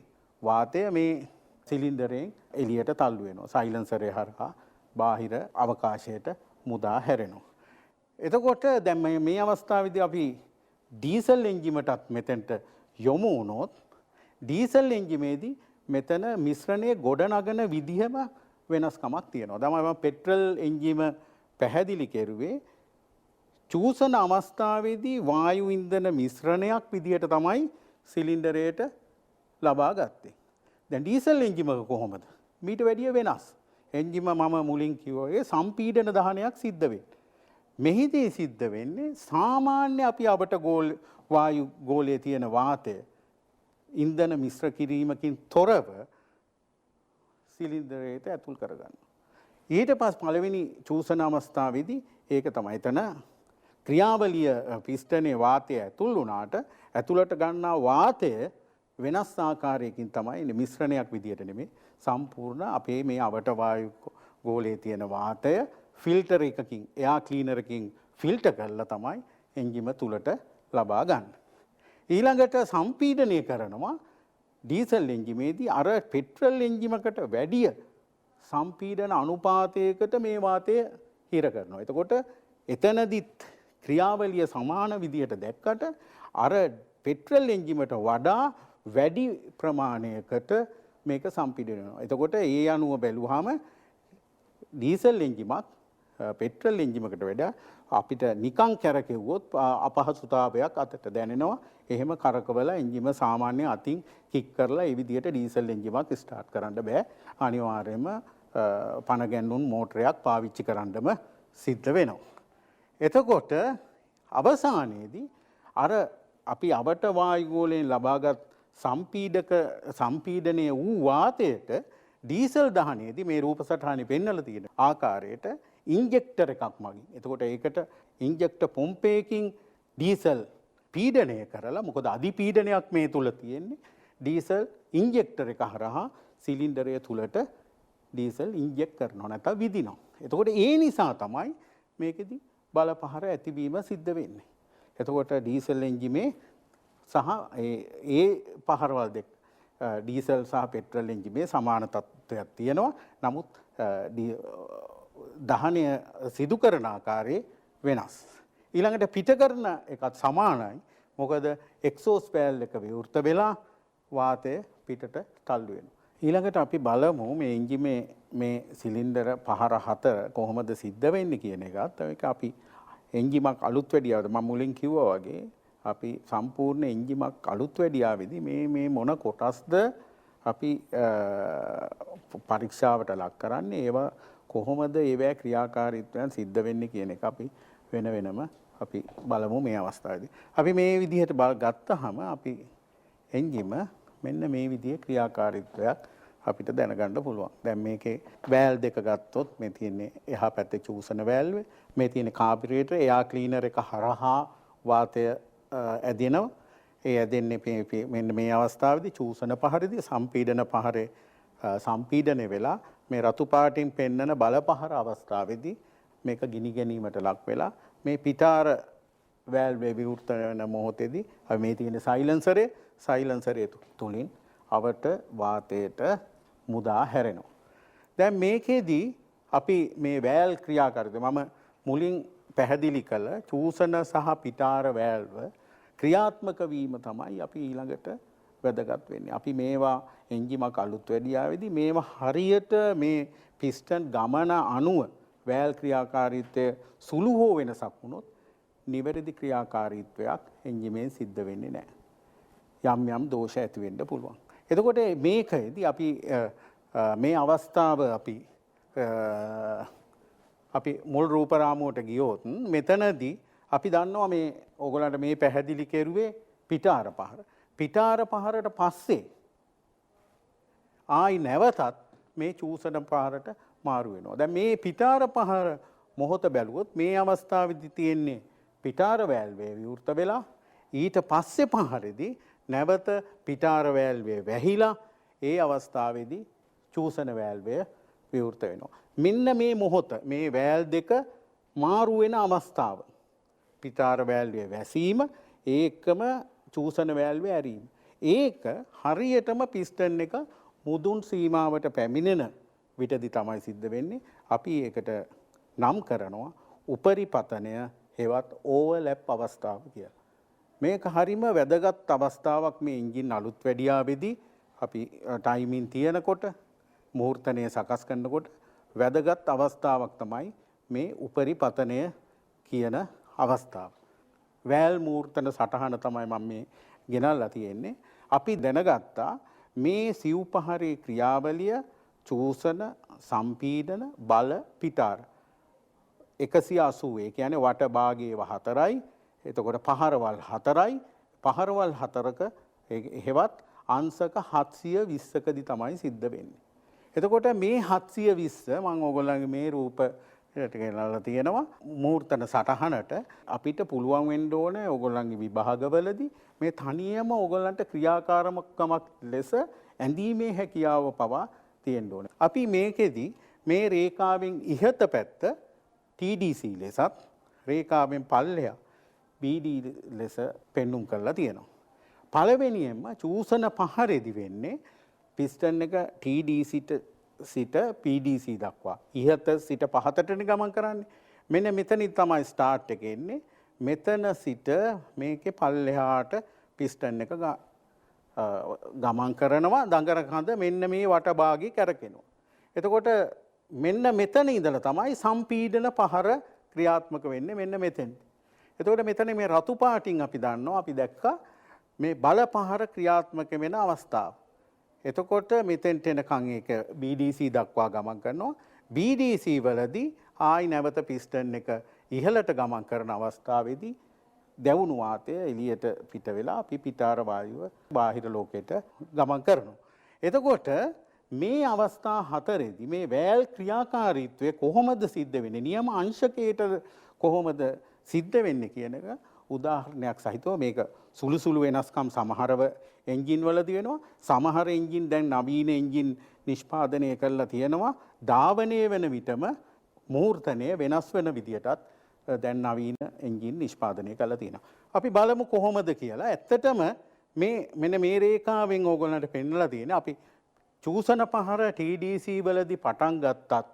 [SPEAKER 1] වාතය මේ සිලින්ඩරයෙන් එළියට තල්ලු වෙනවා. සයිලන්සරේ හරහා බාහිර අවකාශයට මුදා හැරෙනවා. එතකොට දැන් මේ අවස්ථාවේදී අපි ඩීසල් එන්ජිමටත් මෙතෙන්ට යොමු වුණොත් ඩීසල් එන්ජිමේදී මෙතන මිශ්‍රණයේ ගොඩනගන විදිහම වෙනස්කමක් තියෙනවා. තමයි මම පෙට්‍රල් එන්ජිම පැහැදිලි කෙරුවේ චූසන අවස්ථාවේදී වායු ඉන්ධන මිශ්‍රණයක් විදිහට තමයි සිලින්ඩරයට ලබා ගත්තේ. දැන් ඩීසල් එන්ජිමක කොහොමද? මීට වැඩිය වෙනස්. එන්ජිම මම මුලින් කිව්වා වගේ සම්පීඩන දහනයක් සිද්ධ වෙන්නේ. මෙහිදී සිද්ධ වෙන්නේ සාමාන්‍ය අපි අපට වායු ගෝලයේ තියෙන වාතය ඉන්ධන මිශ්‍ර කිරීමකින් තොරව සිලින්ඩරයට ඇතුල් කරගන්නවා. ඊට පස්සේ පළවෙනි චූසන අවස්ථාවේදී ඒක තමයි එතන ක්‍රියාවලිය පිස්ටනේ වාතය ඇතුල් වුණාට ඇතුළට ගන්නා වාතය වෙනස් ආකාරයකින් තමයි මිශ්‍රණයක් විදියට නෙමෙයි සම්පූර්ණ අපේ මේ අවට වායු ගෝලයේ තියෙන වාතය ෆිල්ටර් එකකින් එයාර් ක්ලීනර් එකකින් ෆිල්ටර් කරලා තමයි එන්ජිම තුලට ලබා ගන්න. ඊළඟට සම්පීඩනය කරනවා ඩීසල් එන්ජිමේදී අර පෙට්‍රල් එන්ජිමකට වැඩිය සම්පීඩන අනුපාතයකට මේ වාතය හිර කරනවා. එතකොට එතනදිත් ක්‍රියාවලිය සමාන විදියට දැක්කට අර පෙට්‍රල් එන්ජිමට වඩා වැඩි ප්‍රමාණයකට මේක සම්පීඩනය වෙනවා. එතකොට ඒ අනුව බැලුවාම ඩීසල් එන්ජිමක් පෙට්‍රල් එන්ජිමකට වඩා අපිට නිකං කැරකෙව්වොත් අපහසුතාවයක් අතට දැනෙනවා. එහෙම කරකවල එන්ජිම සාමාන්‍ය අතින් කික් කරලා ඒ විදිහට ඩීසල් එන්ජිමක් ස්ටාර්ට් කරන්න බෑ. අනිවාර්යයෙන්ම පණ ගැන්වුම් මෝටරයක් පාවිච්චි කරන්නම සිද්ධ වෙනවා. එතකොට අවසානයේදී අර අපි අවට වායුගෝලයෙන් ලබාගත් සම්පීඩනය වූ වාතයට ඩීසල් දහනයේදී මේ රූප සටහනේ පෙන්වලා තියෙන ආකාරයට ඉන්ජෙක්ටර් එකක් මගින්. එතකොට ඒකට ඉන්ජෙක්ටර් පොම්පයකින් ඩීසල් පීඩනය කරලා මොකද අධිපීඩනයක් මේ තුල තියෙන්නේ. ඩීසල් ඉන්ජෙක්ටර් එක හරහා සිලින්ඩරය තුලට ඩීසල් ඉන්ජෙක්ට් කරනවා නැත්නම් විදිනවා. එතකොට ඒ නිසා තමයි මේකෙදි බලපහර ඇතිවීම සිද්ධ වෙන්නේ. එතකොට ඩීසල් එන්ජිමේ සහ ඒ පහරවල් දෙක ඩීසල් සහ පෙට්‍රල් එන්ජිමේ සමාන තත්ත්වයක් තියෙනවා. නමුත් දහනය සිදු කරන ආකාරයේ වෙනස්. ඊළඟට පිට කරන එකත් සමානයි. මොකද එක්සෝස් පෑල් එක විවෘත වෙලා වාතය පිටට තල්ලු වෙනවා. ඊළඟට අපි බලමු මේ එන්ජිමේ මේ සිලින්ඩර පහර 4 කොහොමද සිද්ධ වෙන්නේ කියන එකත්. ඒක අපි එන්ජිමක් අලුත් වැඩියාවද මම මුලින් කිව්වා වගේ අපි සම්පූර්ණ එන්ජිමක් අලුත් වැඩියාවේදී මේ මොන කොටස්ද අපි පරීක්ෂාවට ලක් කරන්නේ ඒවා කොහොමද ඒවැ ක්‍රියාකාරීත්වයන් සිද්ධ වෙන්නේ කියන එක අපි වෙනම අපි බලමු මේ අවස්ථාවේදී. අපි මේ විදිහට ගත්තාම අපි එන්ජිම මෙන්න මේ විදිහේ ක්‍රියාකාරීත්වයක් අපිට දැනගන්න පුළුවන්. දැන් මේකේ වෑල් දෙක ගත්තොත් මේ තියෙන්නේ එහා පැත්තේ චූසන වෑල්ව, මේ තියෙන්නේ කාබියුරේටර් එයාර් ක්ලීනර් එක හරහා වාතය ඇදෙනවා. ඒ ඇදෙන්නේ මෙන්න මේ අවස්ථාවේදී චූසන පහරේදී සම්පීඩන පහරේ සම්පීඩනය වෙලා මේ රතු පාටින් පෙන්නන බලපහර අවස්ථාවේදී මේක ගිනි ගැනීමට ලක් වෙලා මේ පිටාර වෑල්වේ විවෘත වෙන මොහොතේදී අපි මේ තියෙන සයිලන්සරය තුලින් අවට වාතයට මුදා හැරෙනවා. දැන් මේකෙදී අපි මේ වෑල් ක්‍රියාකාරීත්වය මම මුලින් පැහැදිලි කළ චූසන සහ පිටාර වෑල්ව ක්‍රියාත්මක වීම තමයි අපි ඊළඟට වැදගත් වෙන්නේ. අපි මේවා එන්ජිමක් අලුත් වැඩියාවේදී මේවා හරියට මේ පිස්ටන් ගමන අනුව වෑල් ක්‍රියාකාරීත්වය සුළු හෝ වෙනසක් වුණොත් නිවැරදි ක්‍රියාකාරීත්වයක් එන්ජිමෙන් සිද්ධ වෙන්නේ නැහැ. යම් දෝෂ ඇති වෙන්න පුළුවන්. එතකොට මේකෙදී අපි මේ අවස්ථාව අපි මුල් රූප රාමුවට ගියොත් මෙතනදී අපි දන්නවා මේ ඕගොල්ලන්ට මේ පැහැදිලි කෙරුවේ පිටාර පහර. පිටාර පහරට පස්සේ ආයි නැවතත් මේ චූසන පහරට මාරු වෙනවා. දැන් මේ පිටාර පහර මොහොත බැලුවොත් මේ අවස්ථාවේදී තියෙන්නේ පිටාර වෑල්වේ විවෘත වෙලා ඊට පස්සේ පහරේදී නැවත පිටාර වෑල්වේ වැහිලා ඒ අවස්ථාවේදී චූසන වෑල්වය විවෘත වෙනවා. මෙන්න මේ මොහොත මේ වෑල් දෙක මාරු වෙන අවස්ථාව. පිටාර වෑල්වේ වැසීම ඒකම චූසන වෑල්වේ ඇරීම. ඒක හරියටම පිස්ටන් එක මුදුන් සීමාවට පැමිණෙන විටදී තමයි සිද්ධ වෙන්නේ. අපි ඒකට නම් කරනවා උපරිපතනය හෙවත් ඕවර්ලැප් අවස්ථාව කියලා. මේක හරීම වැදගත් අවස්ථාවක් මේ එන්ජින් අලුත් වැඩියාවේදී අපි ටයිමින් තියනකොට මුහුර්තනය සකස් කරනකොට වැදගත් අවස්ථාවක් තමයි මේ උපරිපතනය කියන අවස්ථාව. වැල් මූර්තන සටහන තමයි මම මේ ගෙනල්ලා තියෙන්නේ. අපි දැනගත්තා මේ සිව්පහරේ ක්‍රියාවලිය චූසන, සම්පීඩන, බල, පිටාර 180 ඒ කියන්නේ වට භාගයේ 4යි. එතකොට පහරවල් 4යි. පහරවල් 4ක එහෙවත් අංශක 720කදී තමයි සිද්ධ වෙන්නේ. එතකොට මේ 720 මම ඕගොල්ලන්ගේ මේ රූප ගෙනල්ලා තියෙනවා මූර්තන සටහනට. අපිට පුළුවන් වෙන්න ඕනේ ඕගොල්ලන්ගේ විභාගවලදී මේ තනියම ඕගොල්ලන්ට ක්‍රියාකාරකමක් ලෙස ඇඳීමේ හැකියාව පවා තියෙන්න ඕනේ. අපි මේකෙදි මේ රේඛාවෙන් ඉහත පැත්ත TDC ලෙසත් රේඛාවෙන් පල්ලෙහා BD ලෙස පෙන්눔 කරලා තියෙනවා. පළවෙනියෙන්ම චූසන පහරේදී වෙන්නේ පිස්ටන් එක TDC සිට PDC දක්වා ඉහත සිට පහතටනේ ගමන් කරන්නේ. මෙන්න මෙතනින් තමයි ස්ටාර්ට් එක එන්නේ. මෙතන සිට මේකේ පල්ලෙහාට පිස්ටන් එක ගමන් කරනවා. දඟර කඳ මෙන්න මේ වටභාගී කැරකෙනවා. එතකොට මෙන්න මෙතන ඉඳලා තමයි සම්පීඩන පහර ක්‍රියාත්මක වෙන්නේ මෙන්න මෙතෙන්. එතකොට මෙතන මේ රතු පාටින් අපි දන්නවා අපි දැක්කා මේ බල පහර ක්‍රියාත්මක වෙන අවස්ථාව. එතකොට මෙතෙන්ට එනකන් ඒක BDC දක්වා ගමන් කරනවා. BDC වලදී ආයි නැවත පිස්ටන් එක ඉහළට ගමන් කරන අවස්ථාවේදී දැවුණු වාතය එළියට පිට වෙලා අපි පිටාර වායුව බාහිර ලෝකයට ගමන් කරනවා. එතකොට මේ අවස්ථා හතරේදී මේ වැල් ක්‍රියාකාරීත්වය කොහොමද සිද්ධ වෙන්නේ? නියම අංශකයට කොහොමද සිද්ධ වෙන්නේ කියන එක උදාහරණයක් සහිතව මේක සුළු සුළු වෙනස්කම් සමහරව එන්ජින් වලදී වෙනවා. සමහර එන්ජින් දැන් නවීන එන්ජින් නිෂ්පාදනය කරලා තියෙනවා. ධාවනය වෙන විටම මුහුර්තනය වෙනස් වෙන විදියටත් දැන් නවීන එන්ජින් නිෂ්පාදනය කරලා තියෙනවා. අපි බලමු කොහොමද කියලා. ඇත්තටම මෙන්න මේ රේඛාවෙන් ඕගොල්ලන්ට පෙන්නලා තියෙන්නේ අපි චූසන පහර TDC වලදී පටන් ගත්තත්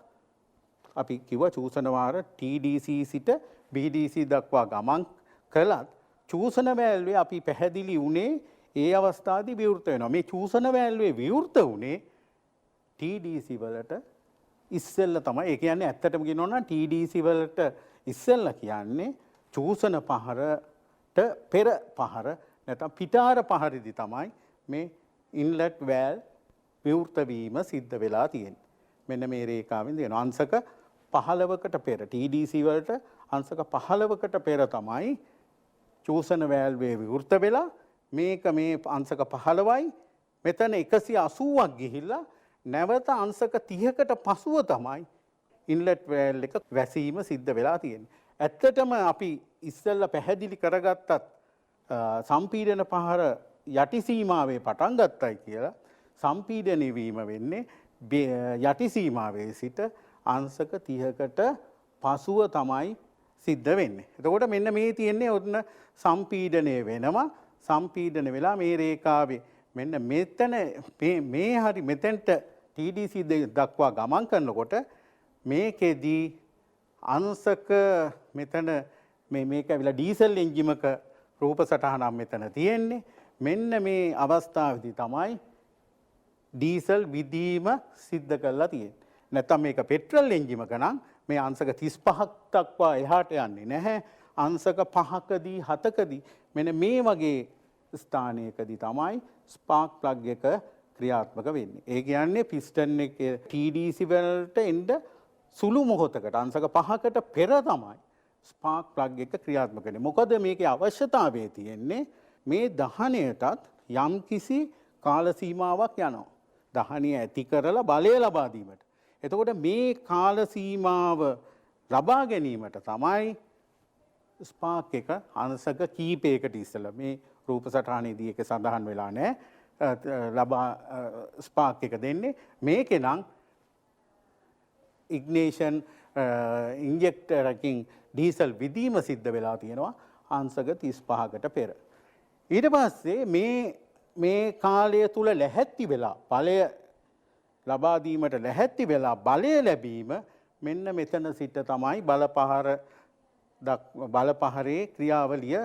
[SPEAKER 1] අපි කිව්ව චූසන වාර TDC සිට BDC දක්වා ගමන් කළත් චූසන වැල්වේ අපි පැහැදිලි වුණේ ඒ අවස්ථාවේදී විවෘත වෙනවා. මේ චූසන වැල්වේ විවෘත වුණේ TDC වලට ඉස්සෙල්ලා තමයි. ඒ කියන්නේ ඇත්තටම කියනවා නම් TDC වලට ඉස්සෙල්ලා කියන්නේ චූසන පහරට පෙර පහර නැත්නම් පිටාර පහරදී තමයි මේ ඉන්ලට් වැල් විවෘත වීම සිද්ධ වෙලා තියෙන්නේ. මෙන්න මේ රේඛාවෙන් දෙනවා. අංශක 15කට පෙර TDC වලට අංශක 15කට පෙර තමයි චූසන වැල්වේ විවෘත වෙලා මේක මේ අංශක 15යි මෙතන 180ක් ගිහිල්ලා නැවත අංශක 30කට පසුව තමයි ඉන්ලට් වැල් එක වැසීම සිද්ධ වෙලා තියෙන්නේ. ඇත්තටම අපි ඉස්සෙල්ලා පැහැදිලි කරගත්තත් සම්පීඩන පහර යටි සීමාවේ පටන් ගත්තයි කියලා සම්පීඩනය වීම වෙන්නේ යටි සීමාවේ සිට අංශක 30කට පසුව තමයි සිද්ධ වෙන්නේ. එතකොට මෙන්න මේ තියෙන්නේ ඔන්න සම්පීඩනය වෙනවා. සම්පීඩන වෙලා මේ රේඛාවේ මෙන්න මෙතන මේ හරි මෙතෙන්ට TDC දක්වා ගමන් කරනකොට මේකෙදී අංශක මෙතන මේක ඇවිල්ලා ඩීසල් එන්ජිමක රූප සටහනක් මෙතන තියෙන්නේ. මෙන්න මේ අවස්ථාවේදී තමයි ඩීසල් විදීම සිද්ධ කරලා තියෙන්නේ. නැත්නම් මේක පෙට්‍රල් එන්ජිමක නම් මේ අංශක 35ක් දක්වා එහාට යන්නේ නැහැ. අංශක 5කදී 7කදී මෙන්න මේ වගේ ස්ථානයකදී තමයි ස්පාර්ක් ප්ලග් එක ක්‍රියාත්මක වෙන්නේ. ඒ කියන්නේ පිස්ටන් එකේ TDC වලට එන්න සුළු මොහොතකට අංශක 5කට පෙර තමයි ස්පාර්ක් ප්ලග් එක ක්‍රියාත්මක වෙන්නේ. මොකද මේකේ අවශ්‍යතාවය තියෙන්නේ මේ දහනයටත් යම්කිසි කාල සීමාවක් යනවා. දහනය ඇති කරලා බලය ලබා දීමට. එතකොට මේ කාල සීමාව ලබා ගැනීමට තමයි ස්පාර්ක් එක අංශක කීපයකට ඉස්සලා මේ රූප සටහනේදී ඒක සඳහන් වෙලා නැහැ. ස්පාර්ක් එක දෙන්නේ මේකේ නම් ඉග්නේෂන් ඉන්ජෙක්ටර් එකකින් ඩීසල් විදීම සිද්ධ වෙලා තියෙනවා අංශක 35කට පෙර. ඊට පස්සේ මේ කාලය තුල ලැහැත්ති වෙලා බලය ලබා දීමට ලැහැත්ති වෙලා බලය ලැබීම මෙන්න මෙතන සිට තමයි බලපහරේ ක්‍රියාවලිය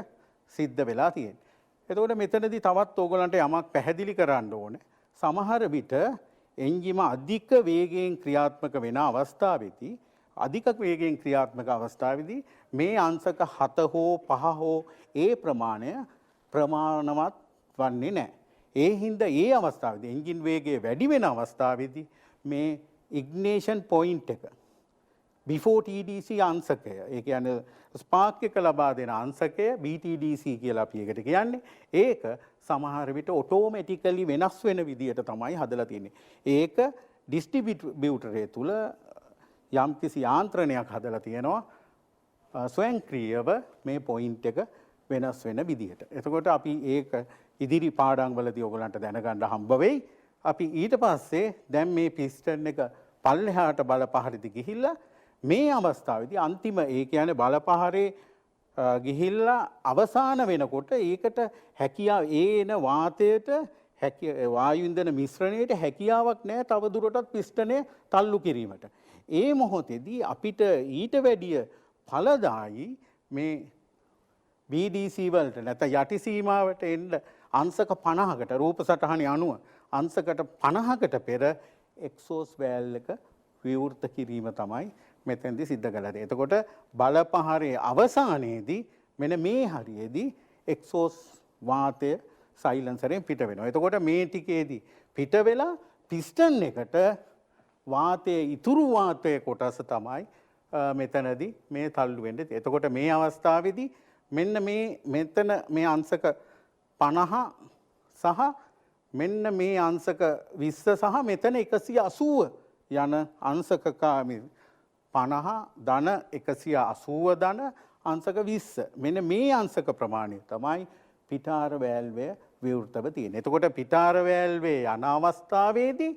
[SPEAKER 1] සිද්ධ වෙලා තියෙන්නේ. එතකොට මෙතනදී තවත් ඕගලන්ට යමක් පැහැදිලි කරන්න ඕනේ. සමහර විට එන්ජිම අධික වේගයෙන් ක්‍රියාත්මක වෙන අවස්ථාවේදී අධික වේගයෙන් ක්‍රියාත්මක අවස්ථාවේදී මේ අංශක 7 හෝ 5 හෝ ඒ ප්‍රමාණය ප්‍රමාණවත් වන්නේ නැහැ. ඒ හින්දා ඒ අවස්ථාවේදී එන්ජින් වේගය වැඩි වෙන අවස්ථාවේදී මේ ඉග්නිෂන් පොයින්ට් එක before TDC අංශකය, ඒ කියන්නේ ස්පාර්ක් එක ලබා දෙන අංශකය BTDC කියලා අපි ඒකට කියන්නේ. ඒක සමහර විට ඔටෝමැටිකලි වෙනස් වෙන විදියට තමයි හදලා තියෙන්නේ. ඒක ඩිස්ට්‍රිබියුටරේ තුල යම්කිසි යාන්ත්‍රණයක් හදලා තියෙනවා ස්වයංක්‍රීයව මේ පොයින්ට් එක වෙනස් වෙන විදියට. එතකොට අපි ඒක ඉදිරි පාඩම් වලදී ඔයගලන්ට දැනගන්න හම්බ වෙයි. අපි ඊට පස්සේ දැන් මේ පිස්ටන් එක පල්ලෙහාට බලපහරදී ගිහිල්ලා මේ අවස්ථාවේදී අන්තිම ඒ කියන්නේ බලපහරේ ගිහිල්ලා අවසාන වෙනකොට ඒකට හැකියාව ඒන වාතයට වායු ඉන්ධන මිශ්‍රණයට හැකියාවක් නැහැ තව දුරටත් පිස්ටනය තල්ලු කිරීමට. ඒ මොහොතේදී අපිට ඊට වැඩිය ඵලදායි මේ BDC වලට නැත්නම් යටි සීමාවට එන්න අංශක 50කට රූප සටහනේ අනුව අංශකට 50කට පෙර එක්සෝස් වෑල් එක විවෘත කිරීම තමයි මෙතෙන්දී සිද්ධ කළා. එතකොට බලපහරේ අවසානයේදී මෙන්න මේ හරියේදී එක්සෝස් වාතය සයිලන්සරෙන් පිට වෙනවා. එතකොට මේ ටිකේදී පිට වෙලා පිස්ටන් එකට වාතයේ ඉතුරු වාතයේ කොටස තමයි මෙතනදී මේ තල්ලු වෙන්නේ. එතකොට මේ අවස්ථාවේදී මෙන්න මෙතන මේ අංශක 50 සහ මෙන්න මේ අංශක 20 සහ මෙතන 180 යන අංශක 50 ධන 180 ධන අංශක 20 මෙන්න මේ අංශක ප්‍රමාණය තමයි පිටාර වෑල්වය විවෘතව තියෙන්නේ. එතකොට පිටාර වෑල්වේ යන අවස්ථාවේදී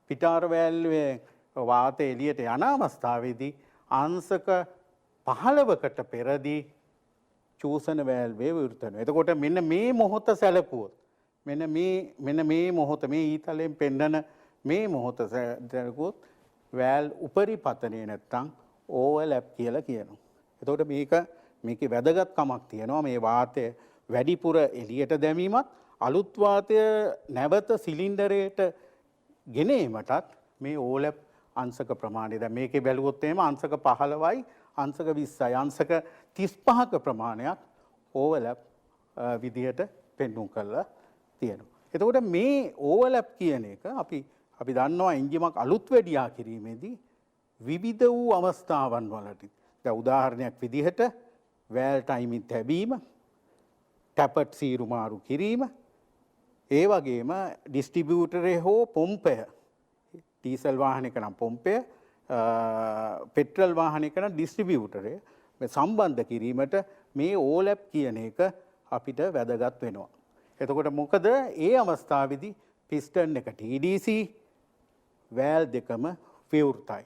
[SPEAKER 1] පිටාර වෑල්වේ වාතය එළියට යන අවස්ථාවේදී අංශක 15කට පෙරදී චූසන වෑල්වේ විවෘත වෙනවා. එතකොට මෙන්න මේ මොහොත සැලකුවොත් මෙන්න මේ මොහොත මේ ඊතලයෙන් පෙන්නන මේ මොහොත සැලකුවොත් වෑල් උපරිපතනේ නැත්තම් ඕවර්ලැප් කියලා කියනවා. එතකොට මේකේ වැදගත්කමක් තියෙනවා මේ වාතය වැඩිපුර එළියට දැමීමත් අලුත් වාතය නැවත සිලින්ඩරයට ගෙනීමටත් මේ ඕවර්ලැප් අංශක ප්‍රමාණය දැන් මේකේ බැලුවොත් එහෙම අංශක 15යි අංශක 20යි අංශක 35ක ප්‍රමාණයක් ඕවර්ලැප් විදිහට පෙන්වුම් කරලා තියෙනවා. එතකොට මේ ඕවර්ලැප් කියන එක අපි දන්නවා එන්ජිමක් අලුත් වැඩියා කිරීමේදී විවිධ වූ අවස්ථාවන් වලදී දැන් උදාහරණයක් විදිහට වෑල් ටයිමින් තැබීම, ටැපට් සීරු මාරු කිරීම, ඒ වගේම ඩිස්ට්‍රිබියුටරේ හෝ පොම්පය ඩීසල් වාහනයක නම් පොම්පය පෙට්‍රල් වාහනයක නම් ඩිස්ට්‍රිබියුටරේ සම්බන්ධ කිරීමට මේ ඕලැප් කියන එක අපිට වැදගත් වෙනවා. එතකොට මොකද ඒ අවස්ථාවේදී පිස්ටන් එක TDC වෑල් දෙකම විවෘතයි.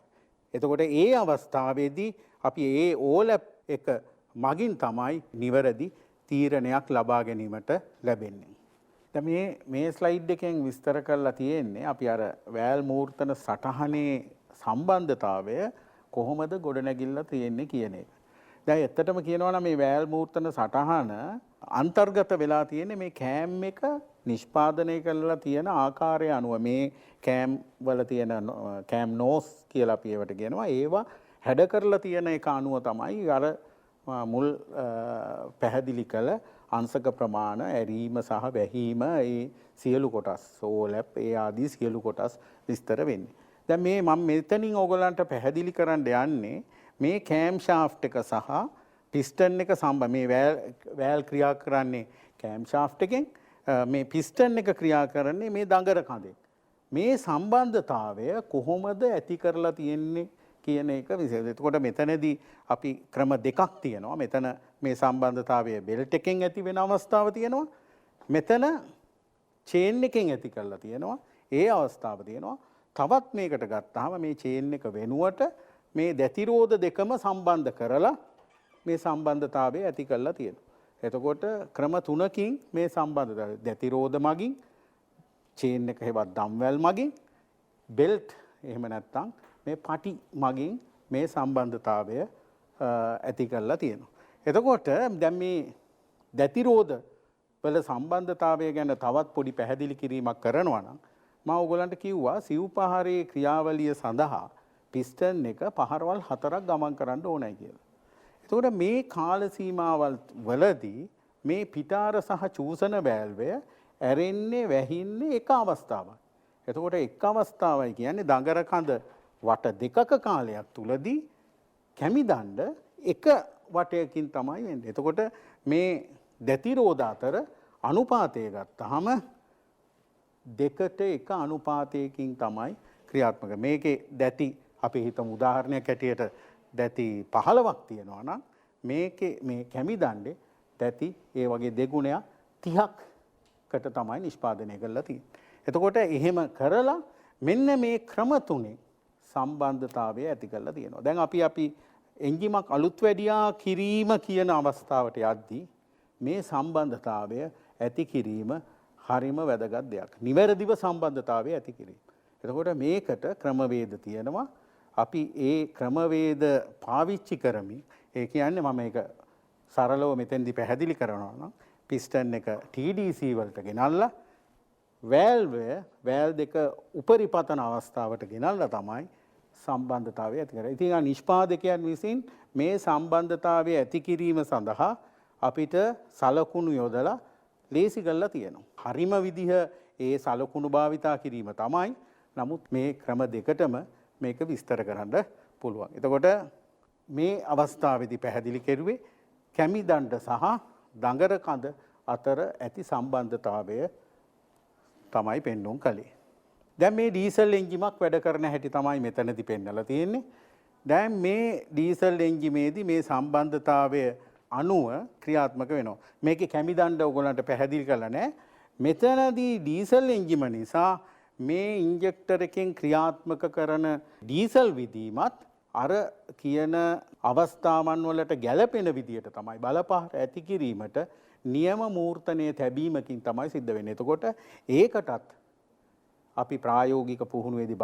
[SPEAKER 1] එතකොට ඒ අවස්ථාවේදී අපි ඒ ඕලැප් එක මගින් තමයි නිවැරදි තීරණයක් ලබා ගැනීමට ලැබෙන්නේ. දැන් මේ ස්ලයිඩ් එකෙන් විස්තර කරලා තියෙන්නේ අපි අර වෑල් මූර්තන සටහනේ සම්බන්ධතාවය කොහොමද ගොඩනැගිල්ලා තියෙන්නේ කියන එක. දැන් ඇත්තටම කියනවා නම් මේ වෑල් මූර්තන සටහන අන්තර්ගත වෙලා තියෙන්නේ මේ කෑම් එක නිෂ්පාදනය කරලා තියෙන ආකාරය අනුව මේ කෑම් වල තියෙන කෑම් නෝස් කියලා අපි ඒවට කියනවා. ඒවා හැඩ කරලා තියෙන එක අනුව තමයි අර මුල් පැහැදිලි කළ අංශක ප්‍රමාණ ඇරීම සහ වැහීම ඒ සියලු කොටස් ඕලැප් ඒ ආදී සියලු කොටස් විස්තර වෙන්නේ. දැන් මේ මම මෙතනින් ඕගලන්ට පැහැදිලි කරන්න යන්නේ මේ කෑම් ෂාෆ්ට් එක සහ පිස්ටන් එක සම්බන්ධ මේ වෑල් ක්‍රියා කරන්නේ කෑම් ෂාෆ්ට් එකෙන් මේ පිස්ටන් එක ක්‍රියා කරන්නේ මේ දඟර කඳෙන්. මේ සම්බන්ධතාවය කොහොමද ඇති කරලා තියෙන්නේ කියන එක විශේෂයි. එතකොට මෙතනදී අපි ක්‍රම දෙකක් තියෙනවා. මෙතන මේ සම්බන්ධතාවය බෙල්ට් එකෙන් ඇති වෙන අවස්ථාව තියෙනවා. මෙතන චේන් එකෙන් ඇති කරලා තියෙනවා. ඒ අවස්ථාව තියෙනවා. තවත් මේකට ගත්තාම මේ චේන් එක වෙනුවට මේ දැතිරෝධ දෙකම සම්බන්ධ කරලා මේ සම්බන්ධතාවය ඇති කරලා තියෙනවා. එතකොට ක්‍රම තුනකින් මේ සම්බන්ධතාවය දැතිරෝධ මගින් චේන් එක හෙවත් දම්වැල් මගින් බෙල්ට් එහෙම නැත්නම් මේ පටි මගින් මේ සම්බන්ධතාවය ඇති කරලා තියෙනවා. එතකොට දැන් මේ දැතිරෝධ වල සම්බන්ධතාවය ගැන තවත් පොඩි පැහැදිලි කිරීමක් කරනවා නම් මම ඔයගලන්ට කිව්වා සිව්පහරේ ක්‍රියාවලිය සඳහා පිස්ටන් එක පහරවල් 4ක් ගමන් කරන්න ඕනයි කියලා. එතකොට මේ කාල සීමාවල් වලදී මේ පිටාර සහ චූසන වැල්වය ඇරෙන්නේ වැහින්නේ එක අවස්ථාවක්. එතකොට එක් අවස්ථාවයි කියන්නේ දඟර කඳ වට දෙකක කාලයක් තුලදී කැමිදණ්ඩ එක වටයකින් තමයි වෙන්නේ. එතකොට මේ දැතිරෝධ අතර අනුපාතය ගත්තාම දෙකට එක අනුපාතයකින් තමයි ක්‍රියාත්මක. මේකේ දැති අපි හිතමු උදාහරණයක් හැටියට දැති 15ක් තියෙනවා නම් මේකේ මේ කැමිදණ්ඩේ දැති ඒ වගේ දෙගුණයක් 30කට තමයි නිෂ්පාදනය කරලා තියෙන්නේ. එතකොට එහෙම කරලා මෙන්න මේ ක්‍රම තුනේ සම්බන්ධතාවය ඇති කරලා තියෙනවා. දැන් අපි එන්ජිමක් අලුත් වැඩියා කිරීම කියන අවස්ථාවට යද්දී මේ සම්බන්ධතාවය ඇති කිරීම හරිම වැදගත් දෙයක්. නිවැරදිව සම්බන්ධතාවය ඇති කිරීම. එතකොට මේකට ක්‍රමවේද තියෙනවා. අපි ඒ ක්‍රමවේද පාවිච්චි කරමින් ඒ කියන්නේ මම මේක සරලව මෙතෙන්දි පැහැදිලි කරනවා නම් පිස්ටන් එක TDC වලට ගෙනල්ලා වැල් දෙක උපරිපතන අවස්ථාවට ගෙනල්ලා තමයි සම්බන්ධතාවය ඇති කරන්නේ. ඉතින් නිෂ්පාදකයන් විසින් මේ සම්බන්ධතාවය ඇති කිරීම සඳහා අපිට සලකුණු යොදලා ලේසි කරලා තියෙනවා. හරිම විදිහ ඒ සලකුණු භාවිතා කිරීම තමයි. නමුත් මේ ක්‍රම දෙකටම මේක විස්තර කරන්න පුළුවන්. එතකොට මේ අවස්ථාවේදී පැහැදිලි කෙරුවේ කැමිදණ්ඩ සහ දඟර කඳ අතර ඇති සම්බන්ධතාවය තමයි පෙන්වුම් කළේ. දැන් මේ ඩීසල් එන්ජිමක් වැඩ කරන හැටි තමයි මෙතනදී පෙන්වලා තියෙන්නේ. දැන් මේ ඩීසල් එන්ජිමේදී මේ සම්බන්ධතාවය අණුව ක්‍රියාත්මක වෙනවා. මේකේ කැමිදණ්ඩ ඔයගොල්ලන්ට පැහැදිලි කරලා නැහැ. මෙතනදී ඩීසල් එන්ජිම නිසා මේ ඉන්ජෙක්ටර් එකෙන් ක්‍රියාත්මක කරන ඩීසල් විදීමත් අර කියන අවස්ථාවන් වලට ගැළපෙන විදියට තමයි බලපහර ඇති කිරීමට නියම මූර්තනයේ තැබීමකින් තමයි සිද්ධ වෙන්නේ. එතකොට ඒකටත් අපි ප්‍රායෝගික පුහුණුවේදී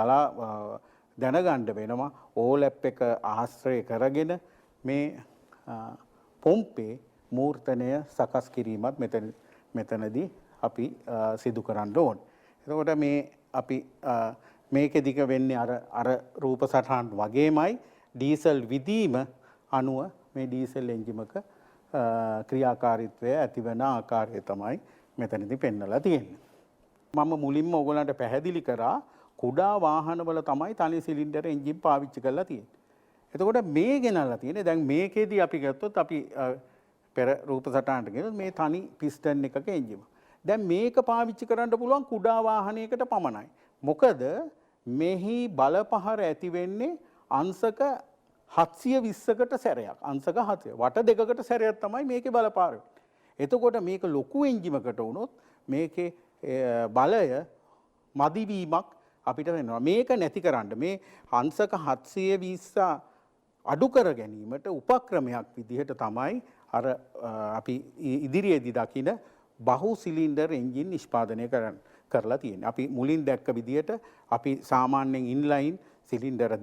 [SPEAKER 1] දැනගන්න වෙනවා ඕලැප් එක ආශ්‍රය කරගෙන මේ පොම්පේ මූර්තනය සකස් කිරීමත් මෙතනදී අපි සිදු කරන්න ඕන. එතකොට මේ අපි මේකෙදික වෙන්නේ අර රූප සටහන් වගේමයි ඩීසල් විදීම අණුව මේ ඩීසල් එන්ජිමක ක්‍රියාකාරීත්වය ඇතිවන ආකාරය තමයි මෙතනදී පෙන්වලා තියෙන්නේ. මම මුලින්ම ඔයගොල්ලන්ට පැහැදිලි කරා කුඩා වාහනවල තමයි තනි සිලින්ඩර් එන්ජින් පාවිච්චි කරලා තියෙන්නේ. එතකොට මේ ගෙනල්ලා තියෙන්නේ දැන් මේකෙදී අපි ගත්තොත් අපි පෙර රූප සටහනට ගෙනොත් මේ තනි පිස්ටන් එකක එන්ජිම. දැන් මේක පාවිච්චි කරන්න පුළුවන් කුඩා වාහනයකට පමණයි. මොකද මෙහි බලපහර ඇති වෙන්නේ අංශක 720කට සැරයක්. අංශක 7 වට දෙකකට සැරයක් තමයි මේකේ බලපහර. එතකොට මේක ලොකු එන්ජිමකට වුණොත් මේකේ බලය මදිවීමක් අපිට වෙනවා. මේක නැති කරන්න මේ අංශක 720 අඩු කර ගැනීමට උපක්‍රමයක් විදිහට තමයි අර අපි ඉදිරියේදී දකින බහු සිලින්ඩර් එන්ජින් නිෂ්පාදනය කරලා තියෙන්නේ. අපි මුලින් දැක්ක විදිහට අපි සාමාන්‍යයෙන් ඉන්ලයින් සිලින්ඩර්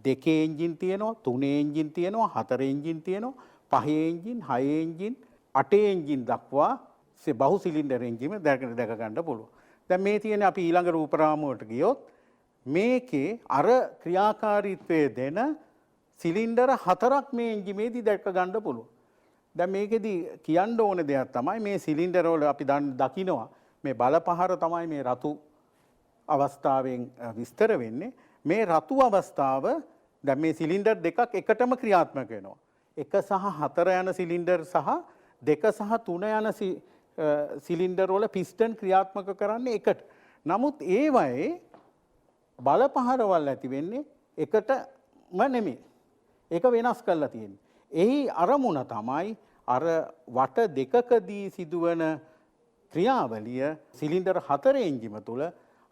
[SPEAKER 1] 2 එන්ජින් තියෙනවා, 3 එන්ජින් තියෙනවා, 4 එන්ජින් තියෙනවා, 5 එන්ජින්, 6 එන්ජින්, 8 එන්ජින් දක්වා බහු සිලින්ඩර් එන්ජිම දැක ගන්න පුළුවන්. දැන් මේ තියෙන්නේ අපි ඊළඟ රූප රාමුවට ගියොත් මේකේ අර ක්‍රියාකාරීත්වයේ දෙන සිලින්ඩර 4ක් මේ එන්ජිමේදී දැක ගන්න පුළුවන්. දැන් මේකෙදි කියන්න ඕන දෙයක් තමයි මේ සිලින්ඩර වල අපි දකිනවා මේ බලපහර තමයි මේ රතු අවස්ථාවෙන් විස්තර වෙන්නේ. මේ රතු අවස්ථාව දැන් මේ සිලින්ඩර් දෙකක් එකටම ක්‍රියාත්මක වෙනවා. 1 සහ 4 යන සිලින්ඩර් සහ 2 සහ 3 යන සිලින්ඩර් වල පිස්ටන් ක්‍රියාත්මක කරන්නේ එකට. නමුත් ඒවයේ බලපහරවල් ඇති වෙන්නේ එකටම නෙමෙයි. ඒක වෙනස් කරලා තියෙන්නේ. එහි අරමුණ තමයි අර වට දෙකකදී සිදුවන ක්‍රියාවලිය සිලින්ඩර් 4 එන්ජිම තුල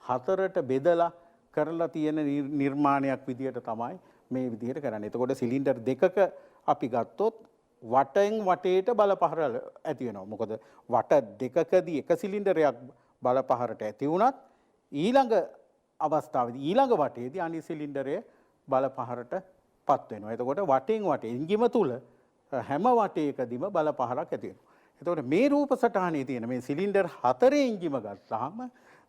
[SPEAKER 1] 4ට බෙදලා කරලා තියෙන නිර්මාණයක් විදියට තමයි මේ විදියට කරන්නේ. එතකොට සිලින්ඩර් දෙකක අපි ගත්තොත් වටෙන් වටේට බලපහර ඇති වෙනවා. මොකද වට දෙකකදී එක සිලින්ඩරයක් බලපහරට ඇති වුණත් ඊළඟ අවස්ථාවේදී ඊළඟ වටේදී අනිත් සිලින්ඩරය බලපහරට පත් වෙනවා. එතකොට වටෙන් වටේ එන්ජිම තුල හැම වටේකදීම බලපහරක් ඇති වෙනවා. එතකොට මේ රූප සටහනේ තියෙන මේ සිලින්ඩර් 4 එන්ජිම ගත්තාම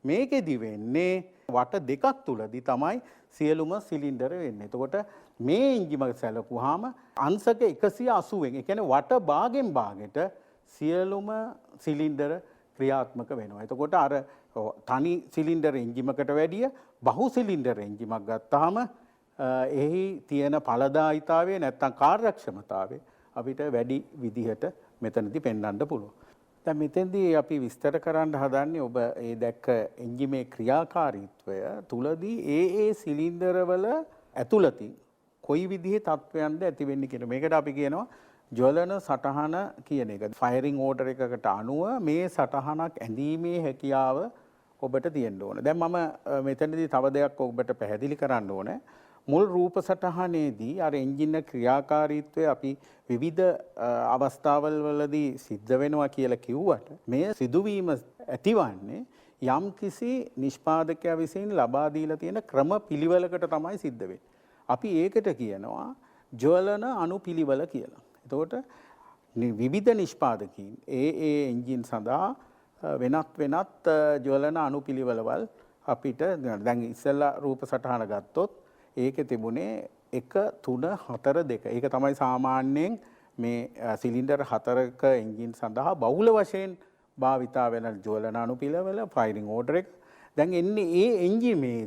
[SPEAKER 1] මේකෙදි වෙන්නේ වට දෙකක් තුලදී තමයි සියලුම සිලින්ඩර වෙන්නේ. එතකොට මේ එන්ජිම සැලකුවාම අංශක 180න්, ඒ කියන්නේ වට භාගෙන් භාගෙට සියලුම සිලින්ඩර ක්‍රියාත්මක වෙනවා. එතකොට අර තනි සිලින්ඩර් එන්ජිමකට වැඩිය බහු සිලින්ඩර් එන්ජිමක් ගත්තාම එහි තියෙන ඵලදායීතාවය නැත්නම් කාර්යක්ෂමතාවය අපිට වැඩි විදිහට මෙතනදී පෙන්වන්න පුළුවන්. දැන් මෙතෙන්දී අපි විස්තර කරන්න හදන්නේ ඔබ ඒ දැක්ක එන්ජිමේ ක්‍රියාකාරීත්වය තුලදී ඒ සිලින්ඩර වල ඇතුළතින් කොයි විදිහේ තත්වයන්ද ඇති වෙන්නේ කියන මේකට අපි කියනවා ජ්වලන සටහන කියන එක. ෆයරින් ඕඩර් එකකට අනුව මේ සටහනක් ඇඳීමේ හැකියාව ඔබට තියෙන්න ඕන. දැන් මම මෙතනදී තව දෙයක් ඔබට පැහැදිලි කරන්න ඕනේ. මුල් රූප සටහනේදී අර එන්ජින් ක්‍රියාකාරීත්වය අපි විවිධ අවස්ථාවල් වලදී සිද්ධ වෙනවා කියලා කිව්වට මේ සිදුවීම ඇතිවන්නේ යම් කිසි නිෂ්පාදකයා විසින් ලබා දීලා තියෙන ක්‍රම පිළිවෙලකට තමයි සිද්ධ වෙන්නේ. අපි ඒකට කියනවා ජ්වලන අනුපිළිවෙල කියලා. එතකොට විවිධ නිෂ්පාදකීන් ඒ එන්ජින් සඳහා වෙනත් ජ්වලන අනුපිළිවෙලවල් අපිට දැන් ඉස්සෙල්ලා රූප සටහන ගත්තොත් ඒකේ තිබුණේ 1 3 4 2. ඒක තමයි සාමාන්‍යයෙන් මේ සිලින්ඩර් 4ක එන්ජින් සඳහා බහුල වශයෙන් භාවිතා වෙන ජ්වලන අනුපිළිවෙල ෆයරින් ඕඩර් එක. දැන් එන්නේ ඒ එන්ජිමේ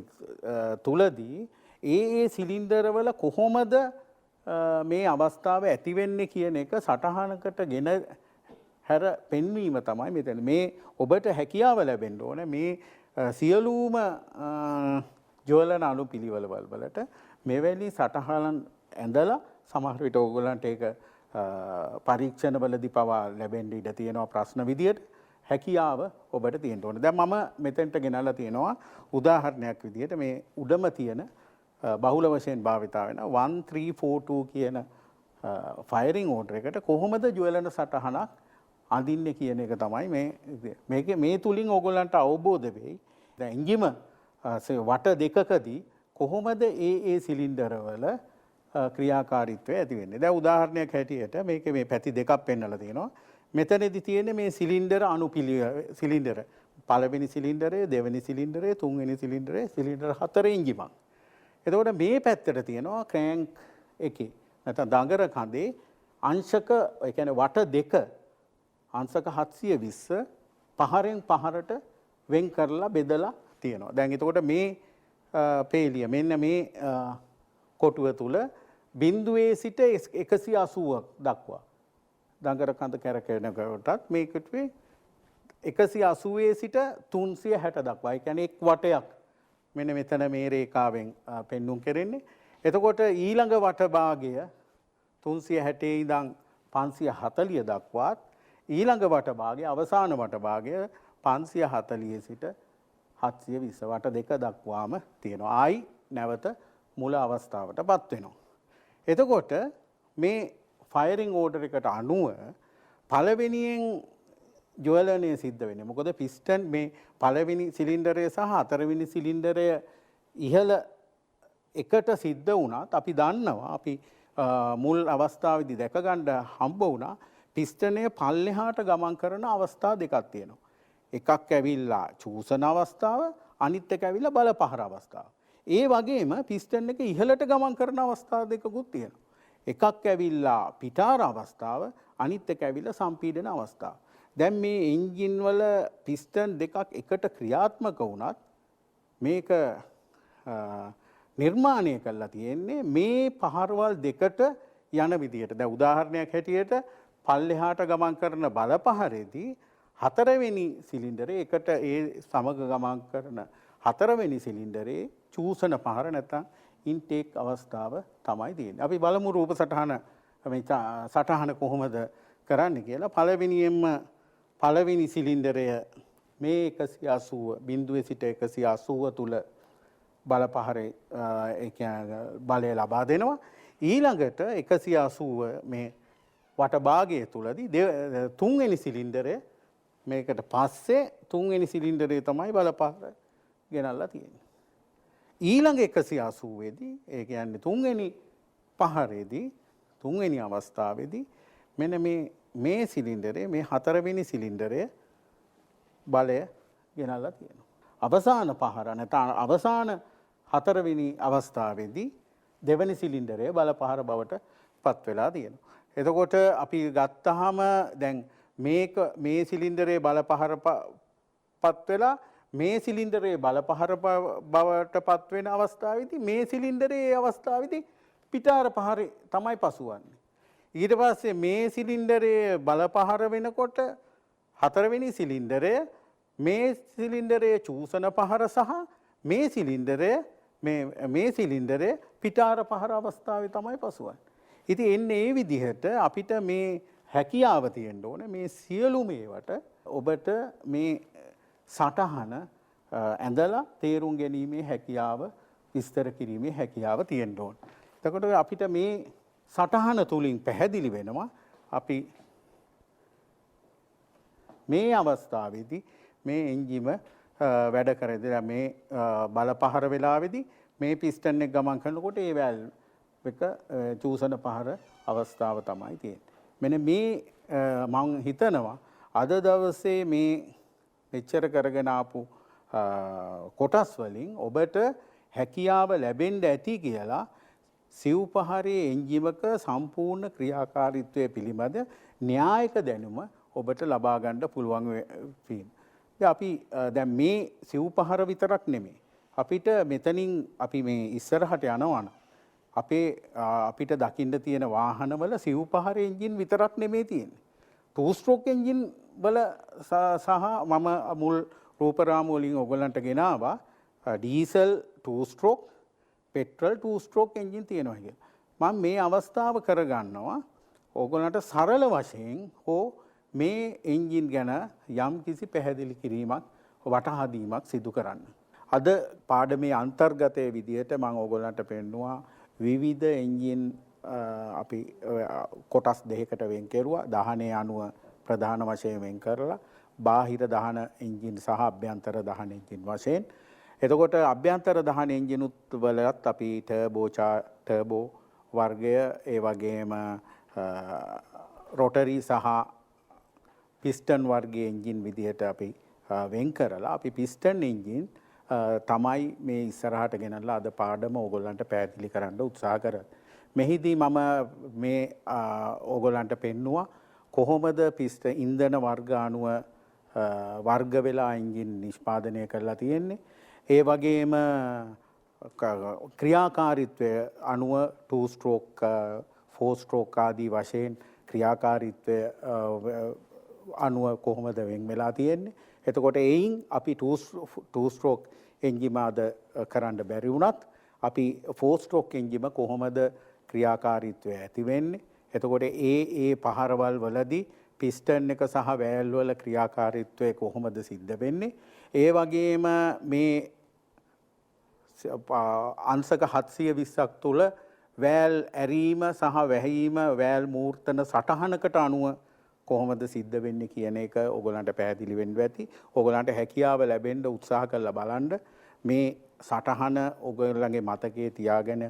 [SPEAKER 1] තුලදී ඒ සිලින්ඩර වල කොහොමද මේ අවස්ථාව ඇති වෙන්නේ කියන එක සටහනකට ගෙන හැර පෙන්වීම තමයි මෙතන. මේ ඔබට හැකියාව ලැබෙන්න ඕනේ මේ සියලුම ජ්වලන අනුපිළිවෙල වලට මෙවැනි සටහන් ඇඳලා සමහර විට ඕගොල්ලන්ට ඒක පරීක්ෂණවලදී පවා ලැබෙන්න ඉඩ තියෙනවා ප්‍රශ්න විදියට. හැකියාව ඔබට තියෙන්න ඕනේ. දැන් මම මෙතෙන්ට ගෙනල්ලා තියෙනවා උදාහරණයක් විදියට මේ උඩම තියෙන බහුල වශයෙන් භාවිතා වෙන 1342 කියන ෆයරින් ඕඩර් එකට කොහොමද ජ්වලන සටහනක් අඳින්නේ කියන එක තමයි මේ තුලින් ඕගොල්ලන්ට අවබෝධ වෙයි. දැන් එන්ජිම වට දෙකකදී කොහොමද ඒ සිලින්ඩර වල ක්‍රියාකාරීත්වය ඇති වෙන්නේ. දැන් උදාහරණයක් හැටියට මේකේ මේ පැති දෙකක් පෙන්වලා තියෙනවා. මෙතනදී තියෙන්නේ මේ සිලින්ඩර සිලින්ඩර පළවෙනි සිලින්ඩරය, දෙවෙනි සිලින්ඩරය, තුන්වෙනි සිලින්ඩරය, සිලින්ඩර 4 එන්ජිමක්. එතකොට මේ පැත්තට තියෙනවා ක්‍රෑන්ක් එකේ නැත්නම් දඟර කඳේ අංශක ඒ කියන්නේ වට දෙක අංශක 720 පහරෙන් පහරට වෙන් කරලා බෙදලා තියෙනවා. දැන් එතකොට මේ පේලිය මෙන්න මේ කොටුව තුල බිඳුවේ සිට 180ක් දක්වා දඟර කඳ කැරකෙනකොටත් මේ කොටුවේ 180 සිට 360 දක්වා. ඒ කියන්නේ එක් වටයක් මෙන්න මෙතන මේ රේඛාවෙන් පෙන්눔 කරන්නේ. එතකොට ඊළඟ වට භාගය 360 ඉඳන් 540 දක්වාත් ඊළඟ වට භාගය අවසාන වට භාගය 540 සිට 720 වට දෙක දක්වාම තියෙනවා. ආයි නැවත මුල අවස්ථාවටපත් වෙනවා. එතකොට මේ ෆයරින් ඕඩර් එකට අනුව පළවෙනියෙන් ජ්වලනය සිද්ධ වෙන්නේ. මොකද පිස්ටන් මේ පළවෙනි සිලින්ඩරය සහ හතරවෙනි සිලින්ඩරය ඉහළ එකට සිද්ධ වුණත් අපි දන්නවා අපි මුල් අවස්ථාවේදී දැක ගන්න හම්බ වුණා පිස්ටනය පල්ලෙහාට ගමන් කරන අවස්ථා දෙකක් තියෙනවා. එකක් ඇවිල්ලා චූසන අවස්ථාව, අනිත් එක ඇවිල්ලා බලපහර අවස්ථාව. ඒ වගේම පිස්ටන් එක ඉහළට ගමන් කරන අවස්ථා දෙකකුත් තියෙනවා. එකක් ඇවිල්ලා පිටාර අවස්ථාව, අනිත් එක ඇවිල්ලා සම්පීඩන අවස්ථාව. දැන් මේ එන්ජින් වල පිස්ටන් දෙකක් එකට ක්‍රියාත්මක වුණත් මේක නිර්මාණය කරලා තියෙන්නේ මේ පහරවල් දෙකට යන විදියට. දැන් උදාහරණයක් හැටියට පල්ලෙහාට ගමන් කරන බලපහරේදී හතරවෙනි සිලින්ඩරේ එකට ඒ සමග ගමන් කරන හතරවෙනි සිලින්ඩරේ චූසන පහර නැත්නම් ඉන්ටේක් අවස්ථාව තමයි තියෙන්නේ. අපි බලමු රූප සටහන මේ සටහන කොහොමද කරන්නේ කියලා. පළවෙනි සිලින්ඩරය මේ 180 බිඳුවේ සිට 180 තුල බලපහරේ ඒ කියන්නේ බලය ලබා දෙනවා. ඊළඟට 180 මේ වට භාගය තුලදී තුන්වෙනි සිලින්ඩරය මේකට පස්සේ තුන්වෙනි සිලින්ඩරේ තමයි බලපහර ගෙනල්ලා තියෙන්නේ. ඊළඟ 180 දී ඒ කියන්නේ තුන්වෙනි පහරේදී තුන්වෙනි අවස්ථාවේදී මෙන්න මේ සිලින්ඩරේ මේ 4 වෙනි සිලින්ඩරයේ බලය ගෙනල්ලා තියෙනවා. අවසාන පහර නැත්නම් අවසාන 4 වෙනි අවස්ථාවේදී දෙවැනි සිලින්ඩරයේ බල පහර බවට පත් වෙලා තියෙනවා. එතකොට අපි ගත්තාම දැන් මේ සිලින්ඩරයේ බල පහර පත් වෙලා මේ සිලින්ඩරයේ බල පහර බවට පත් වෙන අවස්ථාවේදී මේ සිලින්ඩරයේ අවස්ථාවේදී පිටාර පහර තමයි පසුවන්නේ. ඊට පස්සේ මේ සිලින්ඩරයේ බල පහර වෙනකොට 4 වෙනි සිලින්ඩරය මේ සිලින්ඩරයේ චූසන පහර සහ මේ සිලින්ඩරයේ පිටාර පහර අවස්ථාවේ තමයි පසුවන්නේ. ඉතින් එන්නේ මේ විදිහට අපිට මේ හැකියාව තියෙන්න ඕනේ මේ සියලු මේවට ඔබට මේ සටහන ඇඳලා තේරුම් ගැනීමේ හැකියාව විස්තර කිරීමේ හැකියාව තියෙන්න ඕනේ. එතකොට අපිට මේ සටහන තුලින් පැහැදිලි වෙනවා අපි මේ අවස්ථාවේදී මේ එන්ජිම වැඩ කරද්දී මේ බල පහර වෙලාවේදී මේ පිස්ටන් එක ගමන් කරනකොට ඒ වැල්ව් එක චූසන පහර අවස්ථාව තමයි තියෙන්නේ. මෙන්න මේ මම හිතනවා අද දවසේ මේ මෙච්චර කරගෙන ආපු කොටස් වලින් ඔබට හැකියාව ලැබෙන්න ඇති කියලා සිව් පහරේ එන්ජිමක සම්පූර්ණ ක්‍රියාකාරීත්වය පිළිබඳ න්‍යායික දැනුම ඔබට ලබා ගන්න පුළුවන් වීම. අපි දැන් මේ සිව් පහර විතරක් නෙමෙයි. අපිට මෙතනින් අපි මේ ඉස්සරහට යනවනම් අපිට දකින්න තියෙන වාහනවල සිව් පහර එන්ජින් විතරක් නෙමෙයි තියෙන්නේ. 2 ස්ට්‍රෝක් එන්ජින් වල සහ මම මුල් රූපරාම වලින් ඔයගලන්ට ගෙනාවා diesel 2 stroke petrol 2 stroke engine තියෙනවා කියලා. මම මේ අවස්ථාව කරගන්නවා ඕගොල්ලන්ට සරල වශයෙන් හෝ මේ එන්ජින් ගැන යම් කිසි පැහැදිලි කිරීමක් වටහා දීමක් සිදු කරන්න. අද පාඩමේ අන්තර්ගතයේ විදිහට මම ඕගොල්ලන්ට පෙන්නුවා විවිධ එන්ජින් අපි කොටස් දෙකකට වෙන් කෙරුවා. දහනේ අණුව ප්‍රධාන වශයෙන් වෙන් කරලා බාහිර දහන එන්ජින් සහ අභ්‍යන්තර දහන එන්ජින් වශයෙන්. එතකොට අභ්‍යන්තර දහන එන්ජිනුත් වලත් අපි ටර්බෝ වර්ගය ඒ වගේම රොටරි සහ පිස්ටන් වර්ගයේ එන්ජින් විදිහට අපි වෙන් කරලා අපි පිස්ටන් එන්ජින් තමයි මේ ඉස්සරහට ගෙනල්ලා අද පාඩම ඕගොල්ලන්ට පැහැදිලි කරන්න උත්සාහ කරන්නේ. මෙහිදී මම මේ ඕගොල්ලන්ට පෙන්නුවා කොහොමද පිස්ටන් ඉන්ධන වර්ග අණුව වර්ග වෙලා එන්ජින් නිෂ්පාදනය කරලා තියෙන්නේ. ඒ වගේම ක්‍රියාකාරීත්වය අණුව 2 ස්ට්‍රෝක් 4 ස්ට්‍රෝක් ආදී වශයෙන් ක්‍රියාකාරීත්වය අණුව කොහොමද වෙන් වෙලා තියෙන්නේ. එතකොට එයින් අපි 2 ස්ට්‍රෝක් එන්ජිම අද කරන්න බැරි වුණත් අපි 4 ස්ට්‍රෝක් එන්ජිම කොහොමද ක්‍රියාකාරීත්වය ඇති වෙන්නේ. එතකොට ඒ පහරවල් වලදී පිස්ටන් එක සහ වැල් වල ක්‍රියාකාරීත්වය කොහොමද සිද්ධ වෙන්නේ. ඒ වගේම මේ අංශක 720ක් තුල වැල් ඇරීම සහ වැහීම වැල් මූර්තන සටහනකට අනුව කොහොමද සිද්ධ වෙන්නේ කියන එක ඕගොල්ලන්ට පැහැදිලි වෙන්න ඇති. ඕගොල්ලන්ට හැකියාව ලැබෙන්න උත්සාහ කරලා බලන්න මේ සටහන ඕගොල්ලන්ගේ මතකයේ තියාගෙන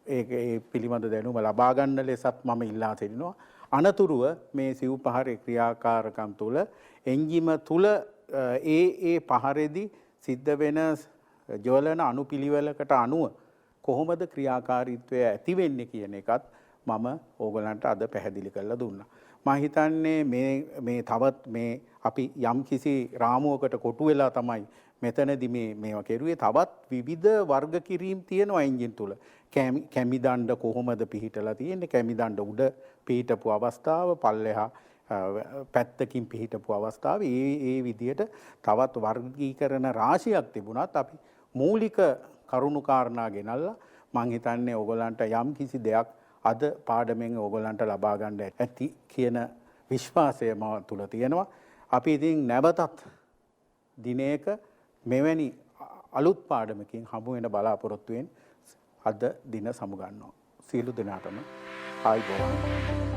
[SPEAKER 1] ඒ පිළිබඳ දැනුම ලබා ගන්න ලෙසත් මම ඉල්ලා සිටිනවා. අනතුරුව මේ සිව් පහරේ ක්‍රියාකාරකම් තුළ එන්ජිම තුළ ඒ පහරේදී සිද්ධ වෙන ජවලන අණුපිළිවෙලකට අනුව කොහොමද ක්‍රියාකාරීත්වය ඇති වෙන්නේ කියන එකත් මම ඕගලන්ට අද පැහැදිලි කරලා දුන්නා. මම හිතන්නේ මේ තවත් මේ අපි යම් කිසි රාමුවකට කොටු වෙලා තමයි මෙතනදී මේවා කෙරුවේ. තවත් විවිධ වර්ග කිරීම් තියෙනවා එන්ජින් තුල. කැමි දණ්ඩ කොහොමද පිහිටලා තියෙන්නේ? කැමි දණ්ඩ උඩ පිහිටපු අවස්ථාව, පල්ලෙහා පැත්තකින් පිහිටපු අවස්ථාව, ඒ විදිහට තවත් වර්ගීකරණ රාශියක් තිබුණත් අපි මූලික කරුණු කාරණා ගෙනල්ලා මම හිතන්නේ ඕගලන්ට යම් කිසි දෙයක් අද පාඩමෙන් ඕගලන්ට ලබා ගන්න ඇති කියන විශ්වාසය මම තුල තියෙනවා. අපි ඉතින් නැවතත් දිනයක මෙවැනි අලුත් පාඩමකින් හමු වෙන බලාපොරොත්තු වෙන අද දින සමුගන්නවා. සියලු දෙනාටම ආයුබෝවන්.